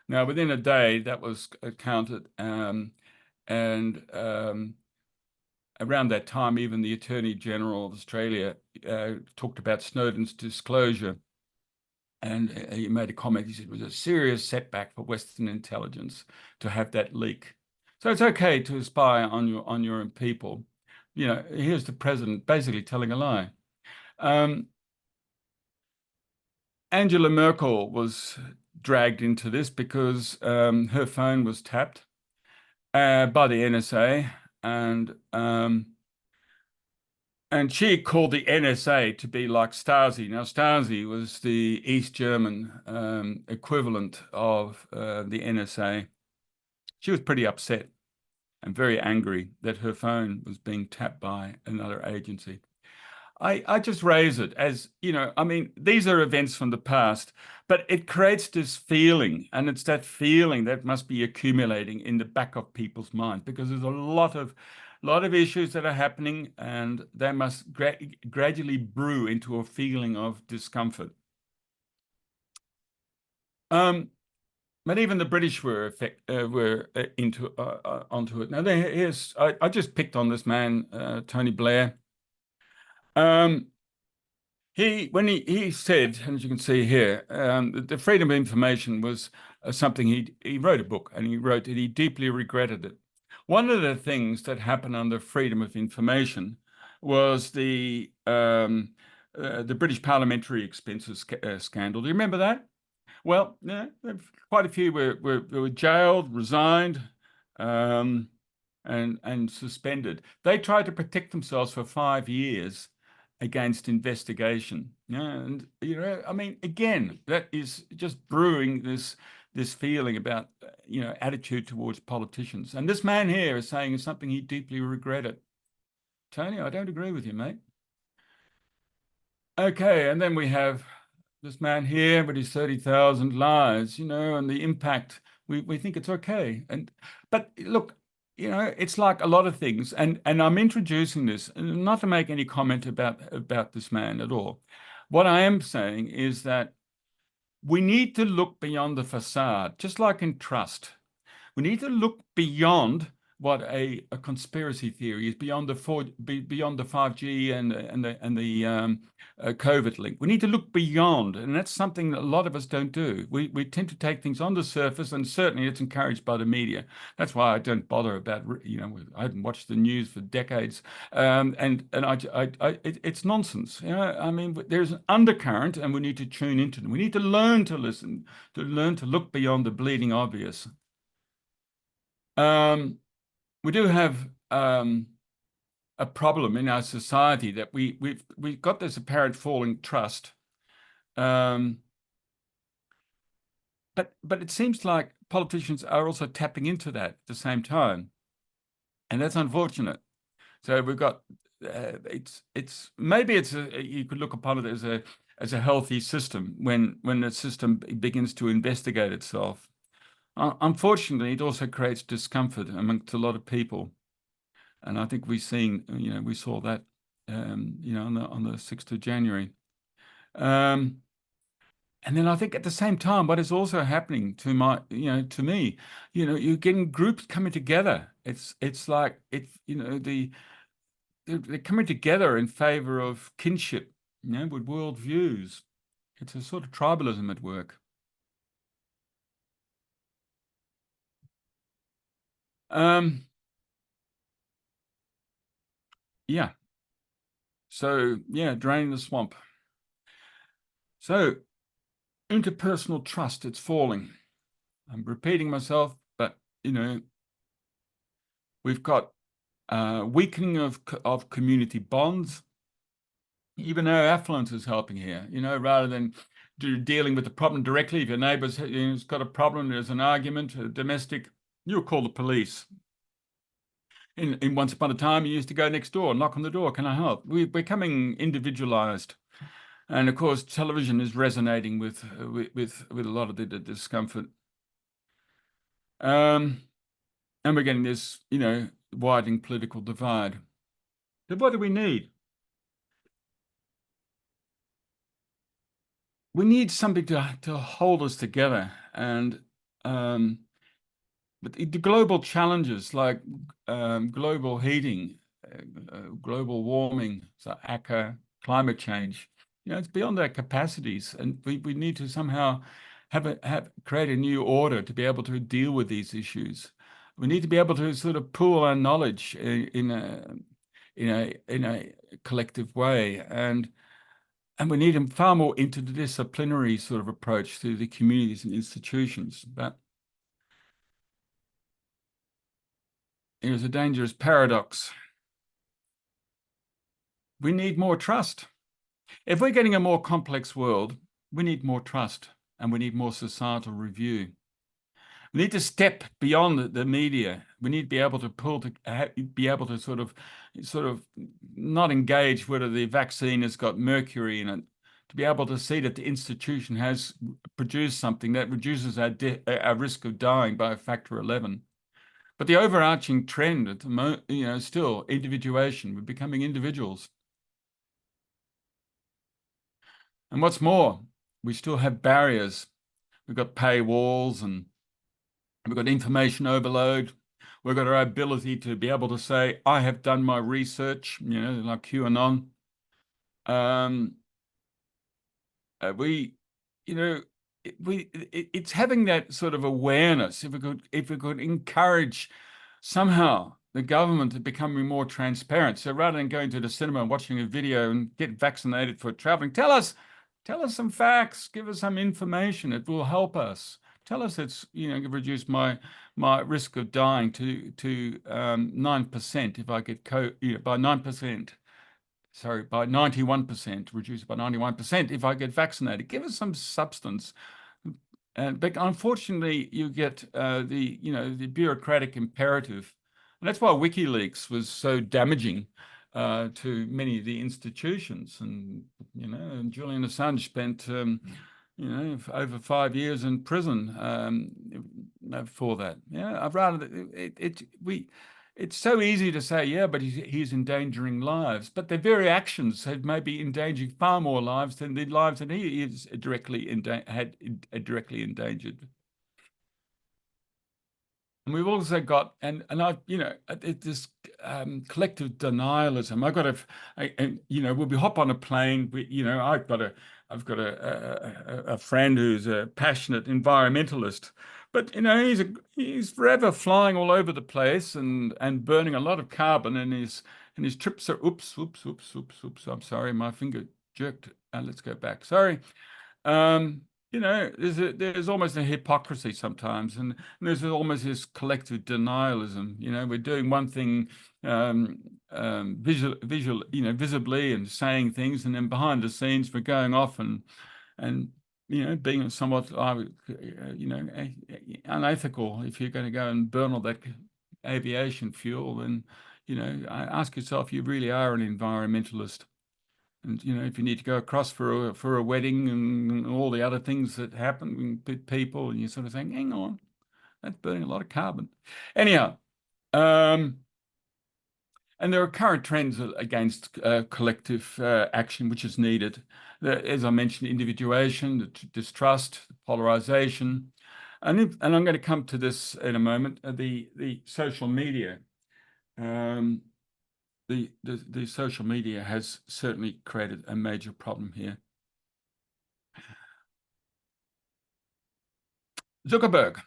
Now, within a day, that was counted, and around that time, even the Attorney General of Australia talked about Snowden's disclosure, and he made a comment. He said it was a serious setback for Western intelligence to have that leak. So it's okay to spy on your own people. You know, here's the president basically telling a lie. Angela Merkel was dragged into this because her phone was tapped by the NSA, and she called the NSA to be like Stasi. Now, Stasi was the East German equivalent of the NSA. She was pretty upset and very angry that her phone was being tapped by another agency. I just raise it as, I mean, these are events from the past, but it creates this feeling, and it's that feeling that must be accumulating in the back of people's minds, because there's a lot of issues that are happening, and they must gradually brew into a feeling of discomfort. But even the British were onto it. Now, I just picked on this man, Tony Blair. When he said, and as you can see here, the freedom of information was something he wrote a book, and he wrote that he deeply regretted it. One of the things that happened under freedom of information was the British parliamentary expenses scandal. Do you remember that? Well, yeah, quite a few were jailed, resigned, and suspended. They tried to protect themselves for 5 years against investigation. And I mean, again, that is just brewing this feeling about attitude towards politicians. And this man here is saying something he deeply regretted. Tony, I don't agree with you, mate. Okay, and then we have this man here with his 30,000 lives, and the impact. We think it's okay. But look, it's like a lot of things, and I'm introducing this not to make any comment about this man at all. What I am saying is that we need to look beyond the facade, just like in trust. We need to look beyond what a conspiracy theory is, beyond the 5G and the COVID link. We need to look beyond, and that's something that a lot of us don't do. We tend to take things on the surface, and certainly it's encouraged by the media. That's why I don't bother about, I haven't watched the news for decades, and it's nonsense. I mean, there's an undercurrent, and we need to tune into them. We need to learn to listen, to learn to look beyond the bleeding obvious. We do have a problem in our society that we've got this apparent falling trust, but it seems like politicians are also tapping into that at the same time, and that's unfortunate. So we've got you could look upon it as a healthy system when the system begins to investigate itself. Unfortunately, it also creates discomfort amongst a lot of people. And I think we saw that, on the 6th of January. And then I think at the same time, what is also happening to me, you're getting groups coming together. It's like, they're coming together in favor of kinship, with world views. It's a sort of tribalism at work. Yeah. So, yeah, draining the swamp. So, interpersonal trust, it's falling. I'm repeating myself, but, we've got weakening of community bonds. Even our affluence is helping here, rather than dealing with the problem directly. If your neighbour's has got a problem, there's an argument, a domestic, you'll call the police. In once upon a time, you used to go next door, knock on the door, can I help? We're becoming individualized. And of course, television is resonating with a lot of the discomfort. And we're getting this, widening political divide. So what do we need? We need something to hold us together. And but the global challenges like global heating, global warming, so ACA, climate change, it's beyond our capacities, and we need to somehow create a new order to be able to deal with these issues. We need to be able to sort of pool our knowledge in a collective way, and we need a far more interdisciplinary sort of approach to the communities and institutions. But here's a dangerous paradox. We need more trust. If we're getting a more complex world, we need more trust, and we need more societal review. We need to step beyond the media. We need to be able to be able to sort of not engage whether the vaccine has got mercury in it, to be able to see that the institution has produced something that reduces our risk of dying by a factor 11. But the overarching trend at the moment, still individuation. We're becoming individuals. And what's more, we still have barriers. We've got paywalls and we've got information overload. We've got our ability to be able to say, I have done my research, like QAnon. It's having that sort of awareness. If we could encourage somehow the government to becoming more transparent. So rather than going to the cinema and watching a video and get vaccinated for traveling, tell us some facts, give us some information. It will help us. Tell us it's reduce my risk of dying to 9% if I get by 9%. Sorry, by 91%, reduced by 91% if I get vaccinated. Give us some substance. But unfortunately, you get the bureaucratic imperative. And that's why WikiLeaks was so damaging to many of the institutions. And, Julian Assange spent, over 5 years in prison for that. Yeah, I'd rather it's so easy to say, yeah, but he's endangering lives. But their very actions have maybe endangering far more lives than the lives that he is directly endangered. And we've also got, and I, this collective denialism. We'll be hop on a plane. I've got a friend who's a passionate environmentalist, but he's forever flying all over the place and burning a lot of carbon, and his trips are oops. I'm sorry, my finger jerked. Let's go back. Sorry. There's almost a hypocrisy sometimes, and there's almost this collective denialism. We're doing one thing visibly and saying things, and then behind the scenes we're going off and being somewhat unethical. If you're going to go and burn all that aviation fuel, then ask yourself, you really are an environmentalist. And if you need to go across for a wedding and all the other things that happen with people, and you're sort of saying, hang on, that's burning a lot of carbon. Anyhow, and there are current trends against collective action, which is needed. As I mentioned, individuation, the distrust, polarization, and I'm going to come to this in a moment. The social media. The social media has certainly created a major problem here. Zuckerberg.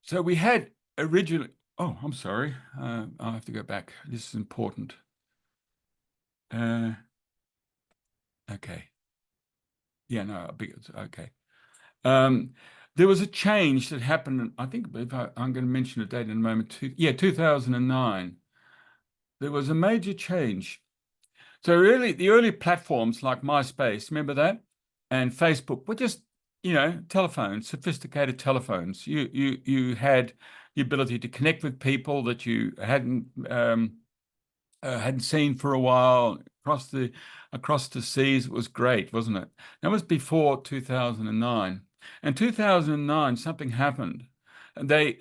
So we had originally, oh, I'm sorry. I'll have to go back. This is important. Okay. Yeah, no, okay. There was a change that happened, I think, I'm going to mention a date in a moment, 2009. There was a major change. So really, the early platforms like MySpace, remember that? And Facebook were just, telephones, sophisticated telephones. You had the ability to connect with people that you hadn't seen for a while across the seas. It was great, wasn't it? That was before 2009. In 2009, something happened. We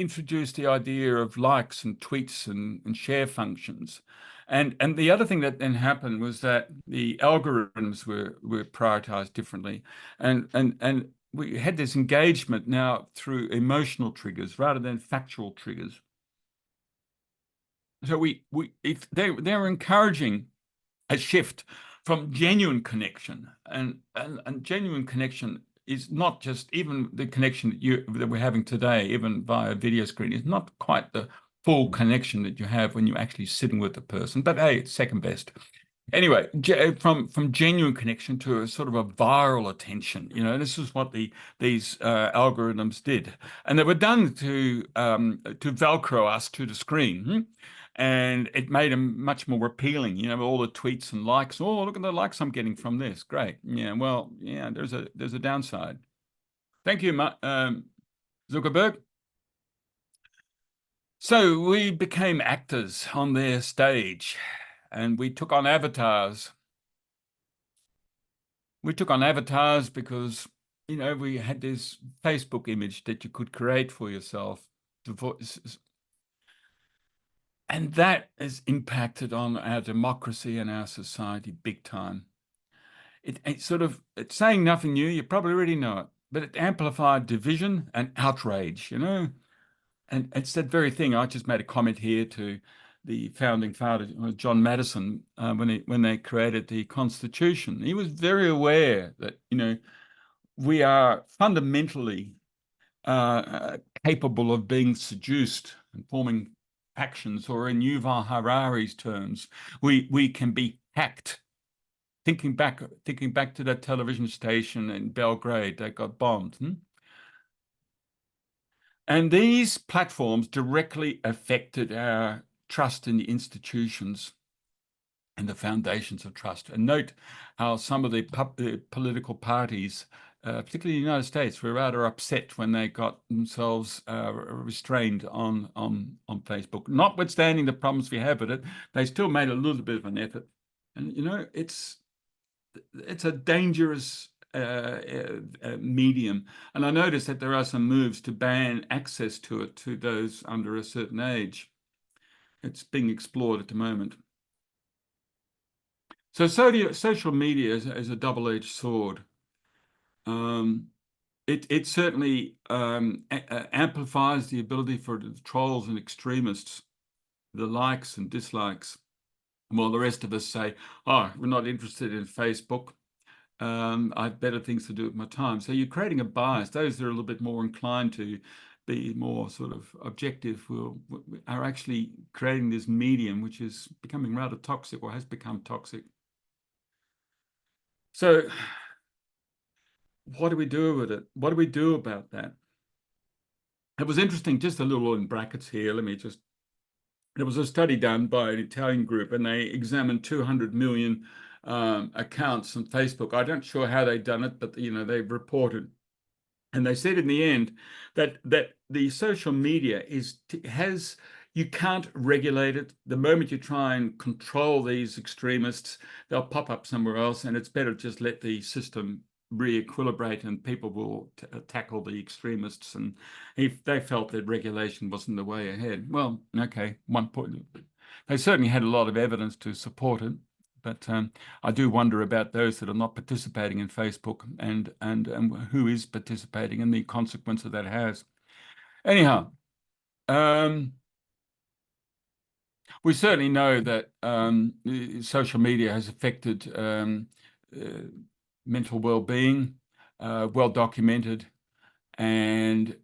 introduced the idea of likes and tweets and share functions. And the other thing that then happened was that the algorithms were prioritized differently. And we had this engagement now through emotional triggers rather than factual triggers. So they were encouraging a shift from genuine connection, and genuine connection is not just even the connection that we're having today, even via video screen, is not quite the full connection that you have when you're actually sitting with the person. But hey, it's second best. Anyway, from genuine connection to a sort of a viral attention, this is what these algorithms did, and they were done to Velcro us to the screen. and it made them much more appealing. You know, all the tweets and likes. Oh, look at the likes I'm getting from this. Great. Yeah. Well, yeah. There's a downside. Thank you, Zuckerberg. So we became actors on their stage, and we took on avatars. We took on avatars because, you know, we had this Facebook image that you could create for yourself. And that has impacted on our democracy and our society big time. It's saying nothing new, you probably already know it, but it amplified division and outrage, you know? And it's that very thing. I just made a comment here to the founding father, John Madison, when they created the Constitution. He was very aware that, you know, we are fundamentally capable of being seduced and forming factions, or in Yuval Harari's terms, we can be hacked. Thinking back to that television station in Belgrade that got bombed. And these platforms directly affected our trust in the institutions and the foundations of trust. And note how some of the political parties, particularly in the United States, were rather upset when they got themselves restrained on Facebook. Notwithstanding the problems we have with it, they still made a little bit of an effort. And, you know, it's a dangerous medium. And I noticed that there are some moves to ban access to it to those under a certain age. It's being explored at the moment. So social media is a double-edged sword. It certainly amplifies the ability for the trolls and extremists, the likes and dislikes, while the rest of us say, oh, we're not interested in Facebook. I have better things to do with my time. So you're creating a bias. Those that are a little bit more inclined to be more sort of objective are actually creating this medium, which is becoming rather toxic, or has become toxic. So what do we do with it? What do we do about that? It was interesting, just a little in brackets here. There was a study done by an Italian group, and they examined 200 million accounts on Facebook. I'm not sure how they've done it, but, you know, they've reported. And they said in the end that the social media you can't regulate it. The moment you try and control these extremists, they'll pop up somewhere else, and it's better just let the system re-equilibrate and people will tackle the extremists. And if they felt that regulation wasn't the way ahead, well, okay, one point. They certainly had a lot of evidence to support it. But I do wonder about those that are not participating in Facebook and who is participating and the consequence that has. Anyhow, we certainly know that social media has affected mental well-being, well documented, and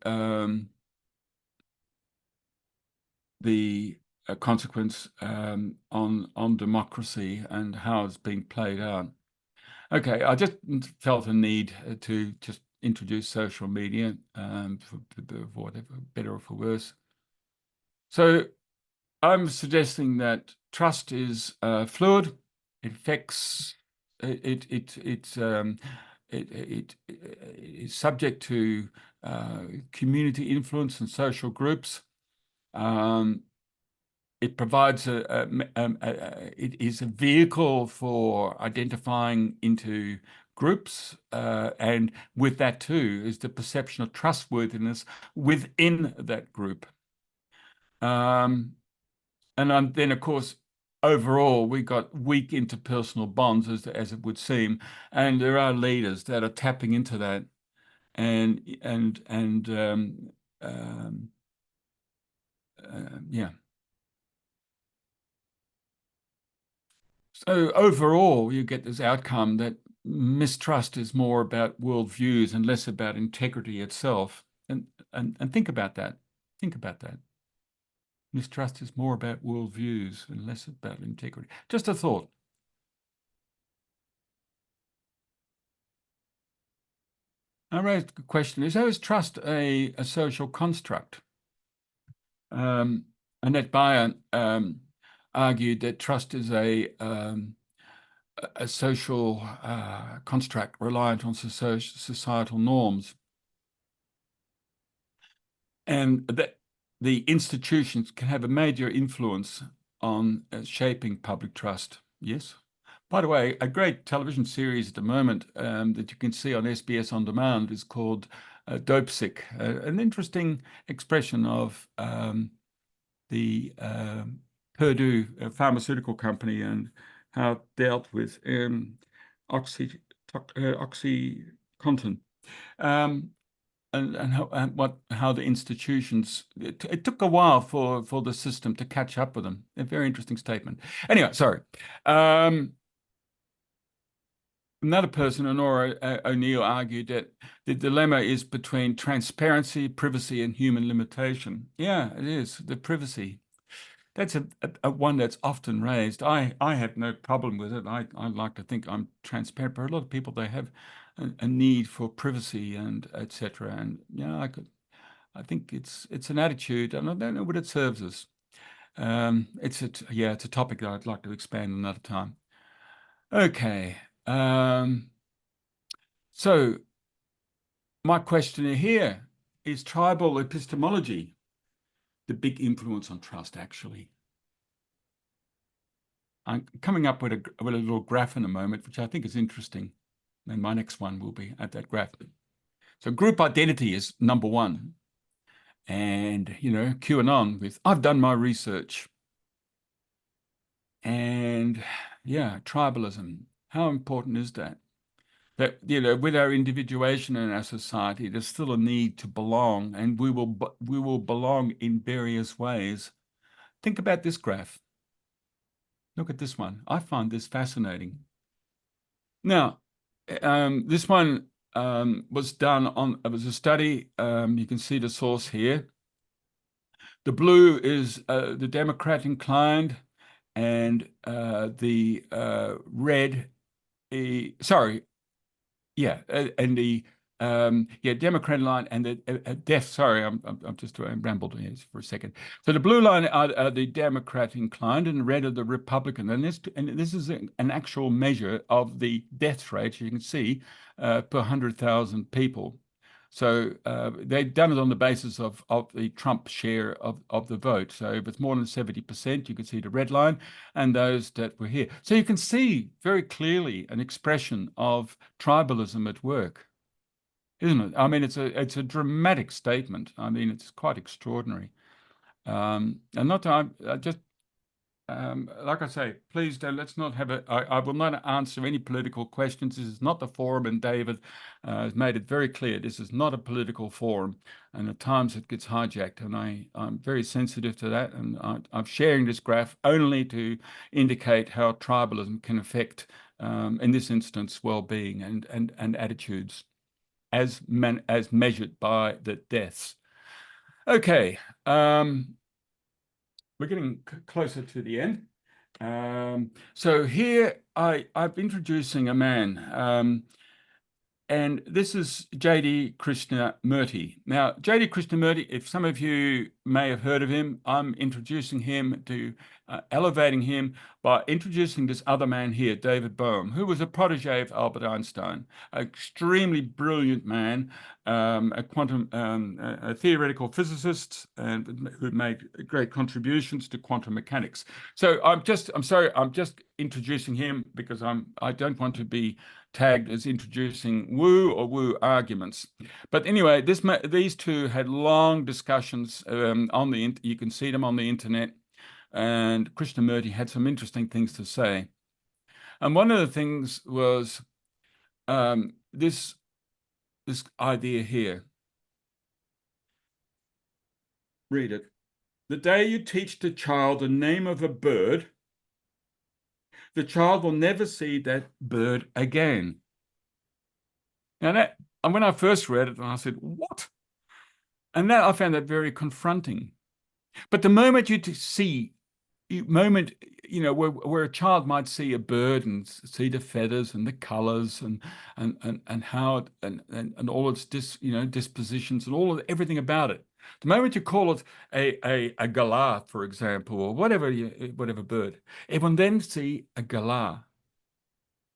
the consequence on democracy and how it's being played out. Okay, I just felt a need to just introduce social media for whatever, better or for worse. So I'm suggesting that trust is fluid. It affects it's subject to community influence and social groups. It provides it is a vehicle for identifying into groups, and with that too is the perception of trustworthiness within that group. And then, of course, overall, we got weak interpersonal bonds, as it would seem, and there are leaders that are tapping into that, yeah. So overall, you get this outcome that mistrust is more about worldviews and less about integrity itself. And think about that. Think about that. Mistrust is more about worldviews and less about integrity. Just a thought. I raised the question, is trust a social construct? Annette Bayer argued that trust is a social construct reliant on societal norms, and that the institutions can have a major influence on shaping public trust. Yes. By the way, a great television series at the moment that you can see on SBS On Demand is called Dope Sick, an interesting expression of the Purdue pharmaceutical company and how it dealt with OxyContin. And how the institutions, it took a while for the system to catch up with them. A very interesting statement. Anyway, sorry. Another person, Honora O'Neill, argued that the dilemma is between transparency, privacy, and human limitation. Yeah, it is, the privacy. That's a one that's often raised. I have no problem with it. I like to think I'm transparent, but a lot of people, they have a need for privacy and etc. And yeah, I think it's an attitude, and I don't know what it serves us. It's a topic that I'd like to expand another time. Okay. So my question here is tribal epistemology the big influence on trust, actually? I'm coming up with a little graph in a moment, which I think is interesting. And my next one will be at that graph. So group identity is number one. And, QAnon with, I've done my research. And yeah, tribalism. How important is that? That, with our individuation in our society, there's still a need to belong, and we will belong in various ways. Think about this graph. Look at this one. I find this fascinating. Now, this one was done on, it was a study. You can see the source here. The blue is the Democrat inclined, and the red, sorry, yeah, and the Democrat line and the deaf. Sorry, I'm just rambled here for a second. So the blue line are the Democrat inclined, and the red are the Republican. And this is an actual measure of the death rate, you can see, per 100,000 people. So they've done it on the basis of the Trump share of the vote. So if it's more than 70%, you can see the red line, and those that were here. So you can see very clearly an expression of tribalism at work, isn't it? I mean, it's a dramatic statement. I mean, it's quite extraordinary. And not to, I just like I say, please don't, let's not have I will not answer any political questions. This is not the forum, and David has made it very clear this is not a political forum, and at times it gets hijacked, and I'm very sensitive to that, and I'm sharing this graph only to indicate how tribalism can affect, in this instance, well-being and attitudes as measured by the deaths. Okay. We're getting closer to the end. So here I'm introducing a man, and this is J.D. Krishnamurti. Now, J.D. Krishnamurti, if some of you may have heard of him, I'm introducing him to elevating him by introducing this other man here, David Bohm, who was a protege of Albert Einstein, an extremely brilliant man, a quantum a theoretical physicist, and who made great contributions to quantum mechanics. So I'm just introducing him because I don't want to be tagged as introducing woo or woo arguments. But anyway, these two had long discussions on the you can see them on the internet, and Krishnamurti had some interesting things to say. And one of the things was this idea here. Read it. The day you teach the child the name of a bird, the child will never see that bird again. Now and when I first read it, I said, what? And I found that very confronting. But the moment you see moment, where a child might see a bird and see the feathers and the colors and how it, and all its dispositions and everything about it. The moment you call it a galah, for example, or whatever bird, everyone then see a galah.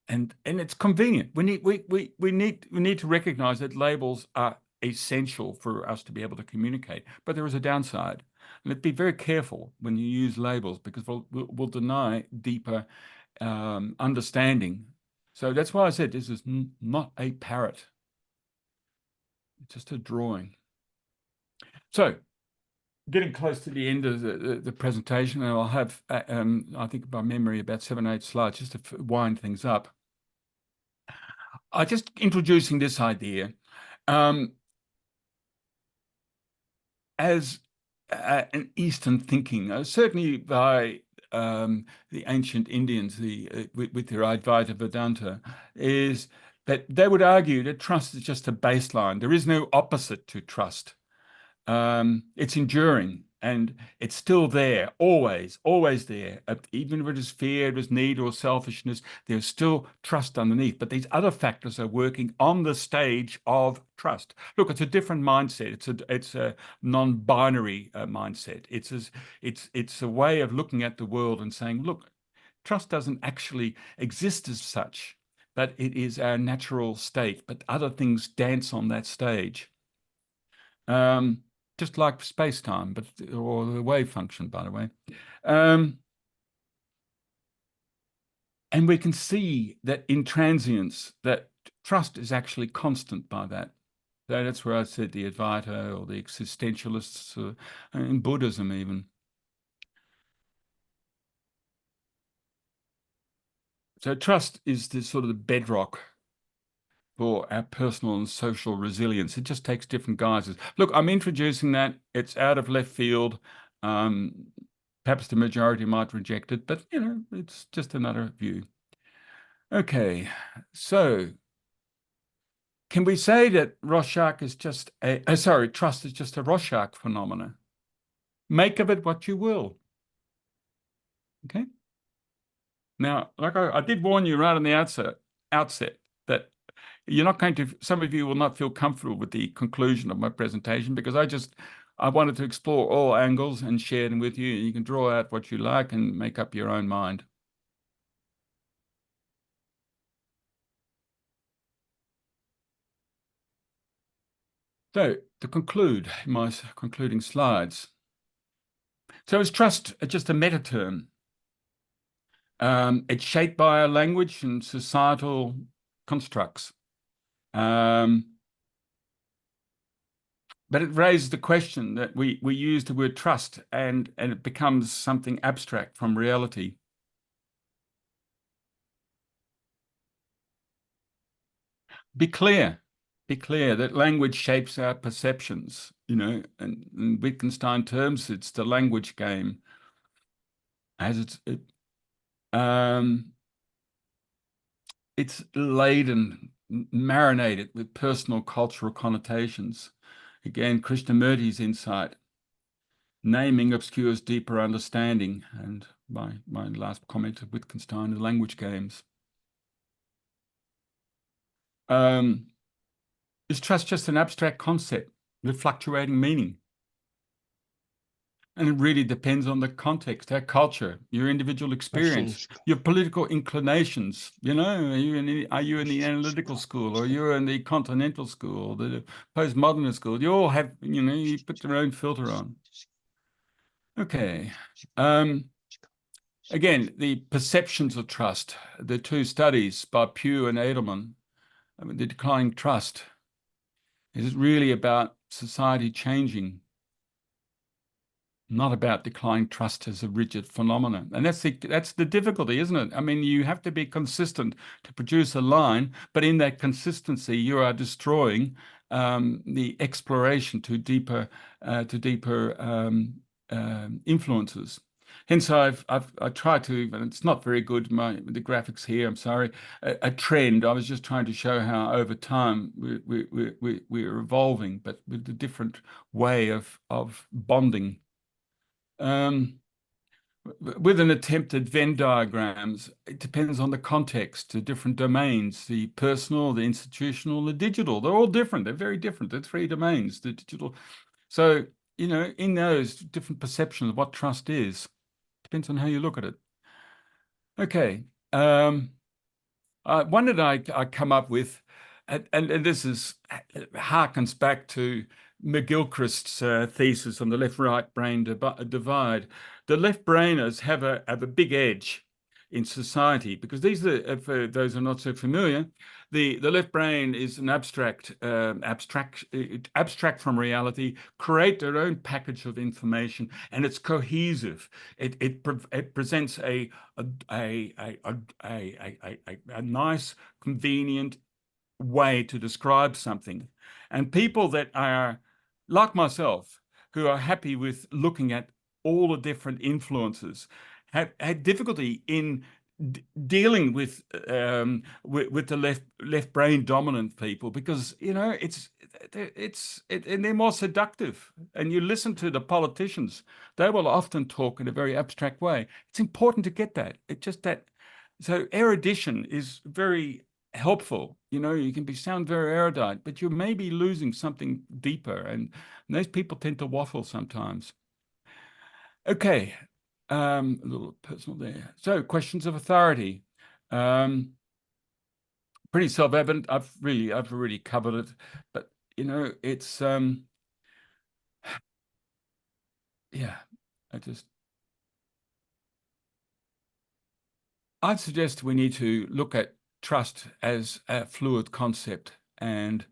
And it's convenient. We need to recognize that labels are essential for us to be able to communicate, but there is a downside. And be very careful when you use labels, because we'll deny deeper understanding. So that's why I said this is not a parrot. It's just a drawing. So getting close to the end of the presentation, and I'll have, I think by memory, about 7 or 8 slides just to wind things up. Just introducing this idea as an Eastern thinking, certainly by the ancient Indians, with their Advaita Vedanta, is that they would argue that trust is just a baseline. There is no opposite to trust. It's enduring, and it's still there, always there. Even if it is fear, it is need, or selfishness, there's still trust underneath. But these other factors are working on the stage of trust. Look, it's a different mindset. It's a non-binary mindset. It's a way of looking at the world and saying, look, trust doesn't actually exist as such, but it is our natural state. But other things dance on that stage. Just like space-time, or the wave function, by the way. And we can see that in transience, that trust is actually constant by that. So that's where I said the Advaita or the Existentialists, in Buddhism even. So trust is the sort of the bedrock for our personal and social resilience. It just takes different guises. Look, I'm introducing that. It's out of left field. Perhaps the majority might reject it, but it's just another view. Okay, so can we say that Rorschach is just trust is just a Rorschach phenomenon? Make of it what you will. Okay. Now, like I did warn you right on the outset that you're not going to, some of you will not feel comfortable with the conclusion of my presentation, because I wanted to explore all angles and share them with you. You can draw out what you like and make up your own mind. So to conclude my concluding slides. So is trust just a meta term? It's shaped by our language and societal constructs. But it raises the question that we use the word trust and it becomes something abstract from reality. Be clear that language shapes our perceptions, and in Wittgenstein terms, it's the language game. It's laden, marinated with personal cultural connotations. Again, Krishnamurti's insight. Naming obscures deeper understanding. And my last comment of Wittgenstein, the language games. Is trust just an abstract concept with fluctuating meaning? And it really depends on the context, our culture, your individual experience, your political inclinations. Are you in the analytical school, or you're in the continental school, the postmodernist school? You all have, you put your own filter on. Okay. Again, the perceptions of trust, the 2 studies by Pugh and Edelman, the declining trust. Is it really about society changing? Not about declining trust as a rigid phenomenon. And that's the difficulty, isn't it? I mean, you have to be consistent to produce a line, but in that consistency, you are destroying the exploration to deeper influences. Hence, I tried to, and it's not very good, the graphics here, I'm sorry, a trend. I was just trying to show how over time we're evolving, but with a different way of bonding. with an attempt at Venn diagrams. It depends on the context, the different domains, the personal, the institutional, the digital. They're all different. They're very different. They're three domains, the digital. So, you know, in those different perceptions of what trust is, depends on how you look at it. Okay. One that I come up with, and this is harkens back to McGilchrist's thesis on the left-right brain divide. The left brainers have a big edge in society because these are, for those who are not so familiar, the left brain is an abstract from reality, create their own package of information, and it's cohesive. It presents a nice, convenient way to describe something. And people that are like myself, who are happy with looking at all the different influences, have had difficulty in dealing with the left brain dominant people because, you know, and they're more seductive. And you listen to the politicians, they will often talk in a very abstract way. It's important to get that. So erudition is very helpful. You know, you can sound very erudite, but you may be losing something deeper. And those people tend to waffle sometimes. Okay, a little personal there. So questions of authority. Pretty self-evident. I've already covered it, but you know, it's yeah, I'd suggest we need to look at trust as a fluid concept and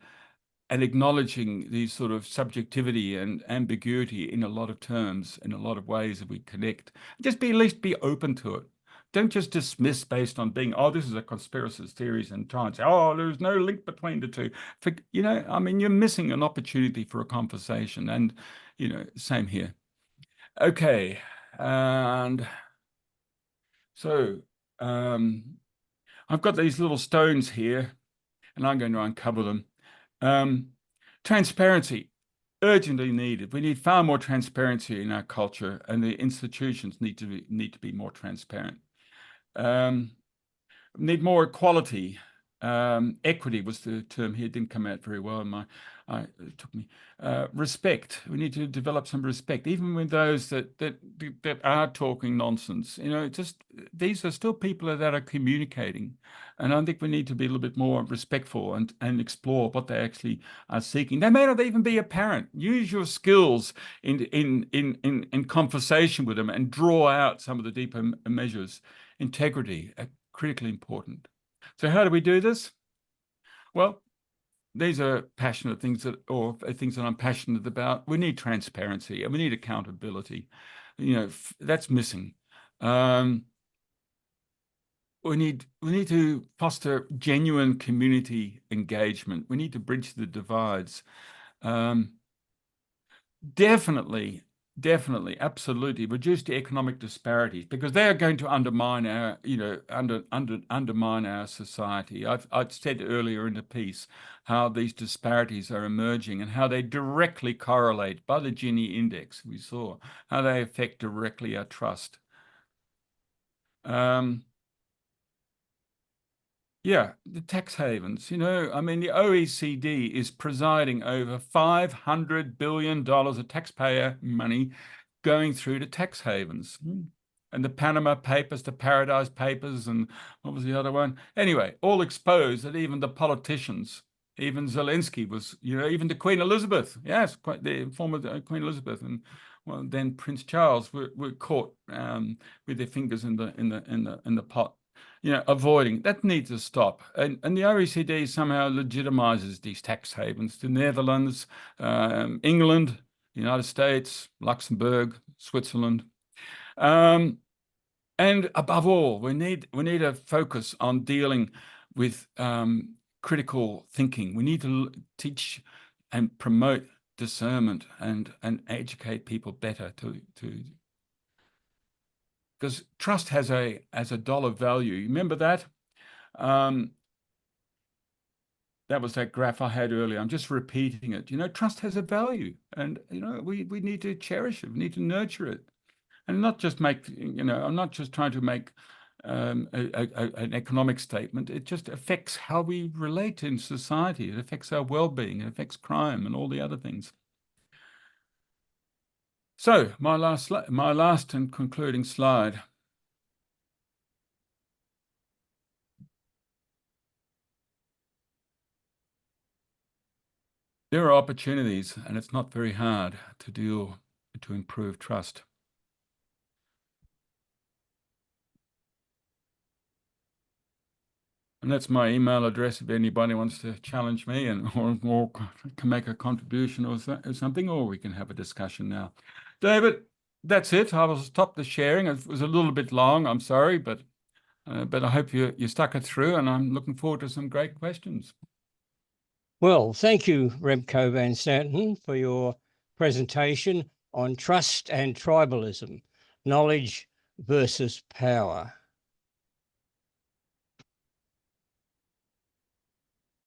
acknowledging these sort of subjectivity and ambiguity in a lot of terms, in a lot of ways that we connect. Just at least be open to it. Don't just dismiss based on being, oh, this is a conspiracy theories, and try and say, oh, there's no link between the two. You know, I mean, you're missing an opportunity for a conversation, and you know, same here. Okay, and so I've got these little stones here, and I'm going to uncover them. Transparency, urgently needed. We need far more transparency in our culture, and the institutions need to be more transparent. Need more equality. Equity was the term here. It didn't come out very well in it took me. Respect. We need to develop some respect, even with those that are talking nonsense. You know, these are still people that are communicating, and I think we need to be a little bit more respectful and explore what they actually are seeking. They may not even be apparent. Use your skills in conversation with them and draw out some of the deeper measures. Integrity, critically important. So how do we do this? Well, these are passionate things or things that I'm passionate about. We need transparency and we need accountability. You know, that's missing. We need to foster genuine community engagement. We need to bridge the divides. Definitely, absolutely reduce the economic disparities because they are going to undermine our, you know, undermine our society. I'd said earlier in the piece how these disparities are emerging and how they directly correlate by the Gini index. We saw how they affect directly our trust. Yeah, the tax havens, you know, I mean, the OECD is presiding over $500 billion of taxpayer money going through to tax havens. And the Panama Papers, the Paradise Papers, and what was the other one? Anyway, all exposed that even the politicians, even Zelensky was, you know, even the Queen Elizabeth, yes, the former Queen Elizabeth, and well, then Prince Charles were caught with their fingers in the pot. You know, avoiding that needs to stop. And the OECD somehow legitimizes these tax havens. The Netherlands, England, United States, Luxembourg, Switzerland. And above all, we need a focus on dealing with critical thinking. We need to teach and promote discernment and educate people better to because trust has a dollar value. You remember that? That was that graph I had earlier. I'm just repeating it. You know, trust has a value, and you know we need to cherish it. We need to nurture it. And not just make, I'm not just trying to make an economic statement. It just affects how we relate in society. It affects our well-being. It affects crime and all the other things. So my last and concluding slide. There are opportunities, and it's not very hard to improve trust. And that's my email address if anybody wants to challenge me or can make a contribution or something, or we can have a discussion now. David, that's it. I will stop the sharing. It was a little bit long. I'm sorry, but I hope you stuck it through, and I'm looking forward to some great questions. Well, thank you, Remco van Santen, for your presentation on trust and tribalism, knowledge versus power.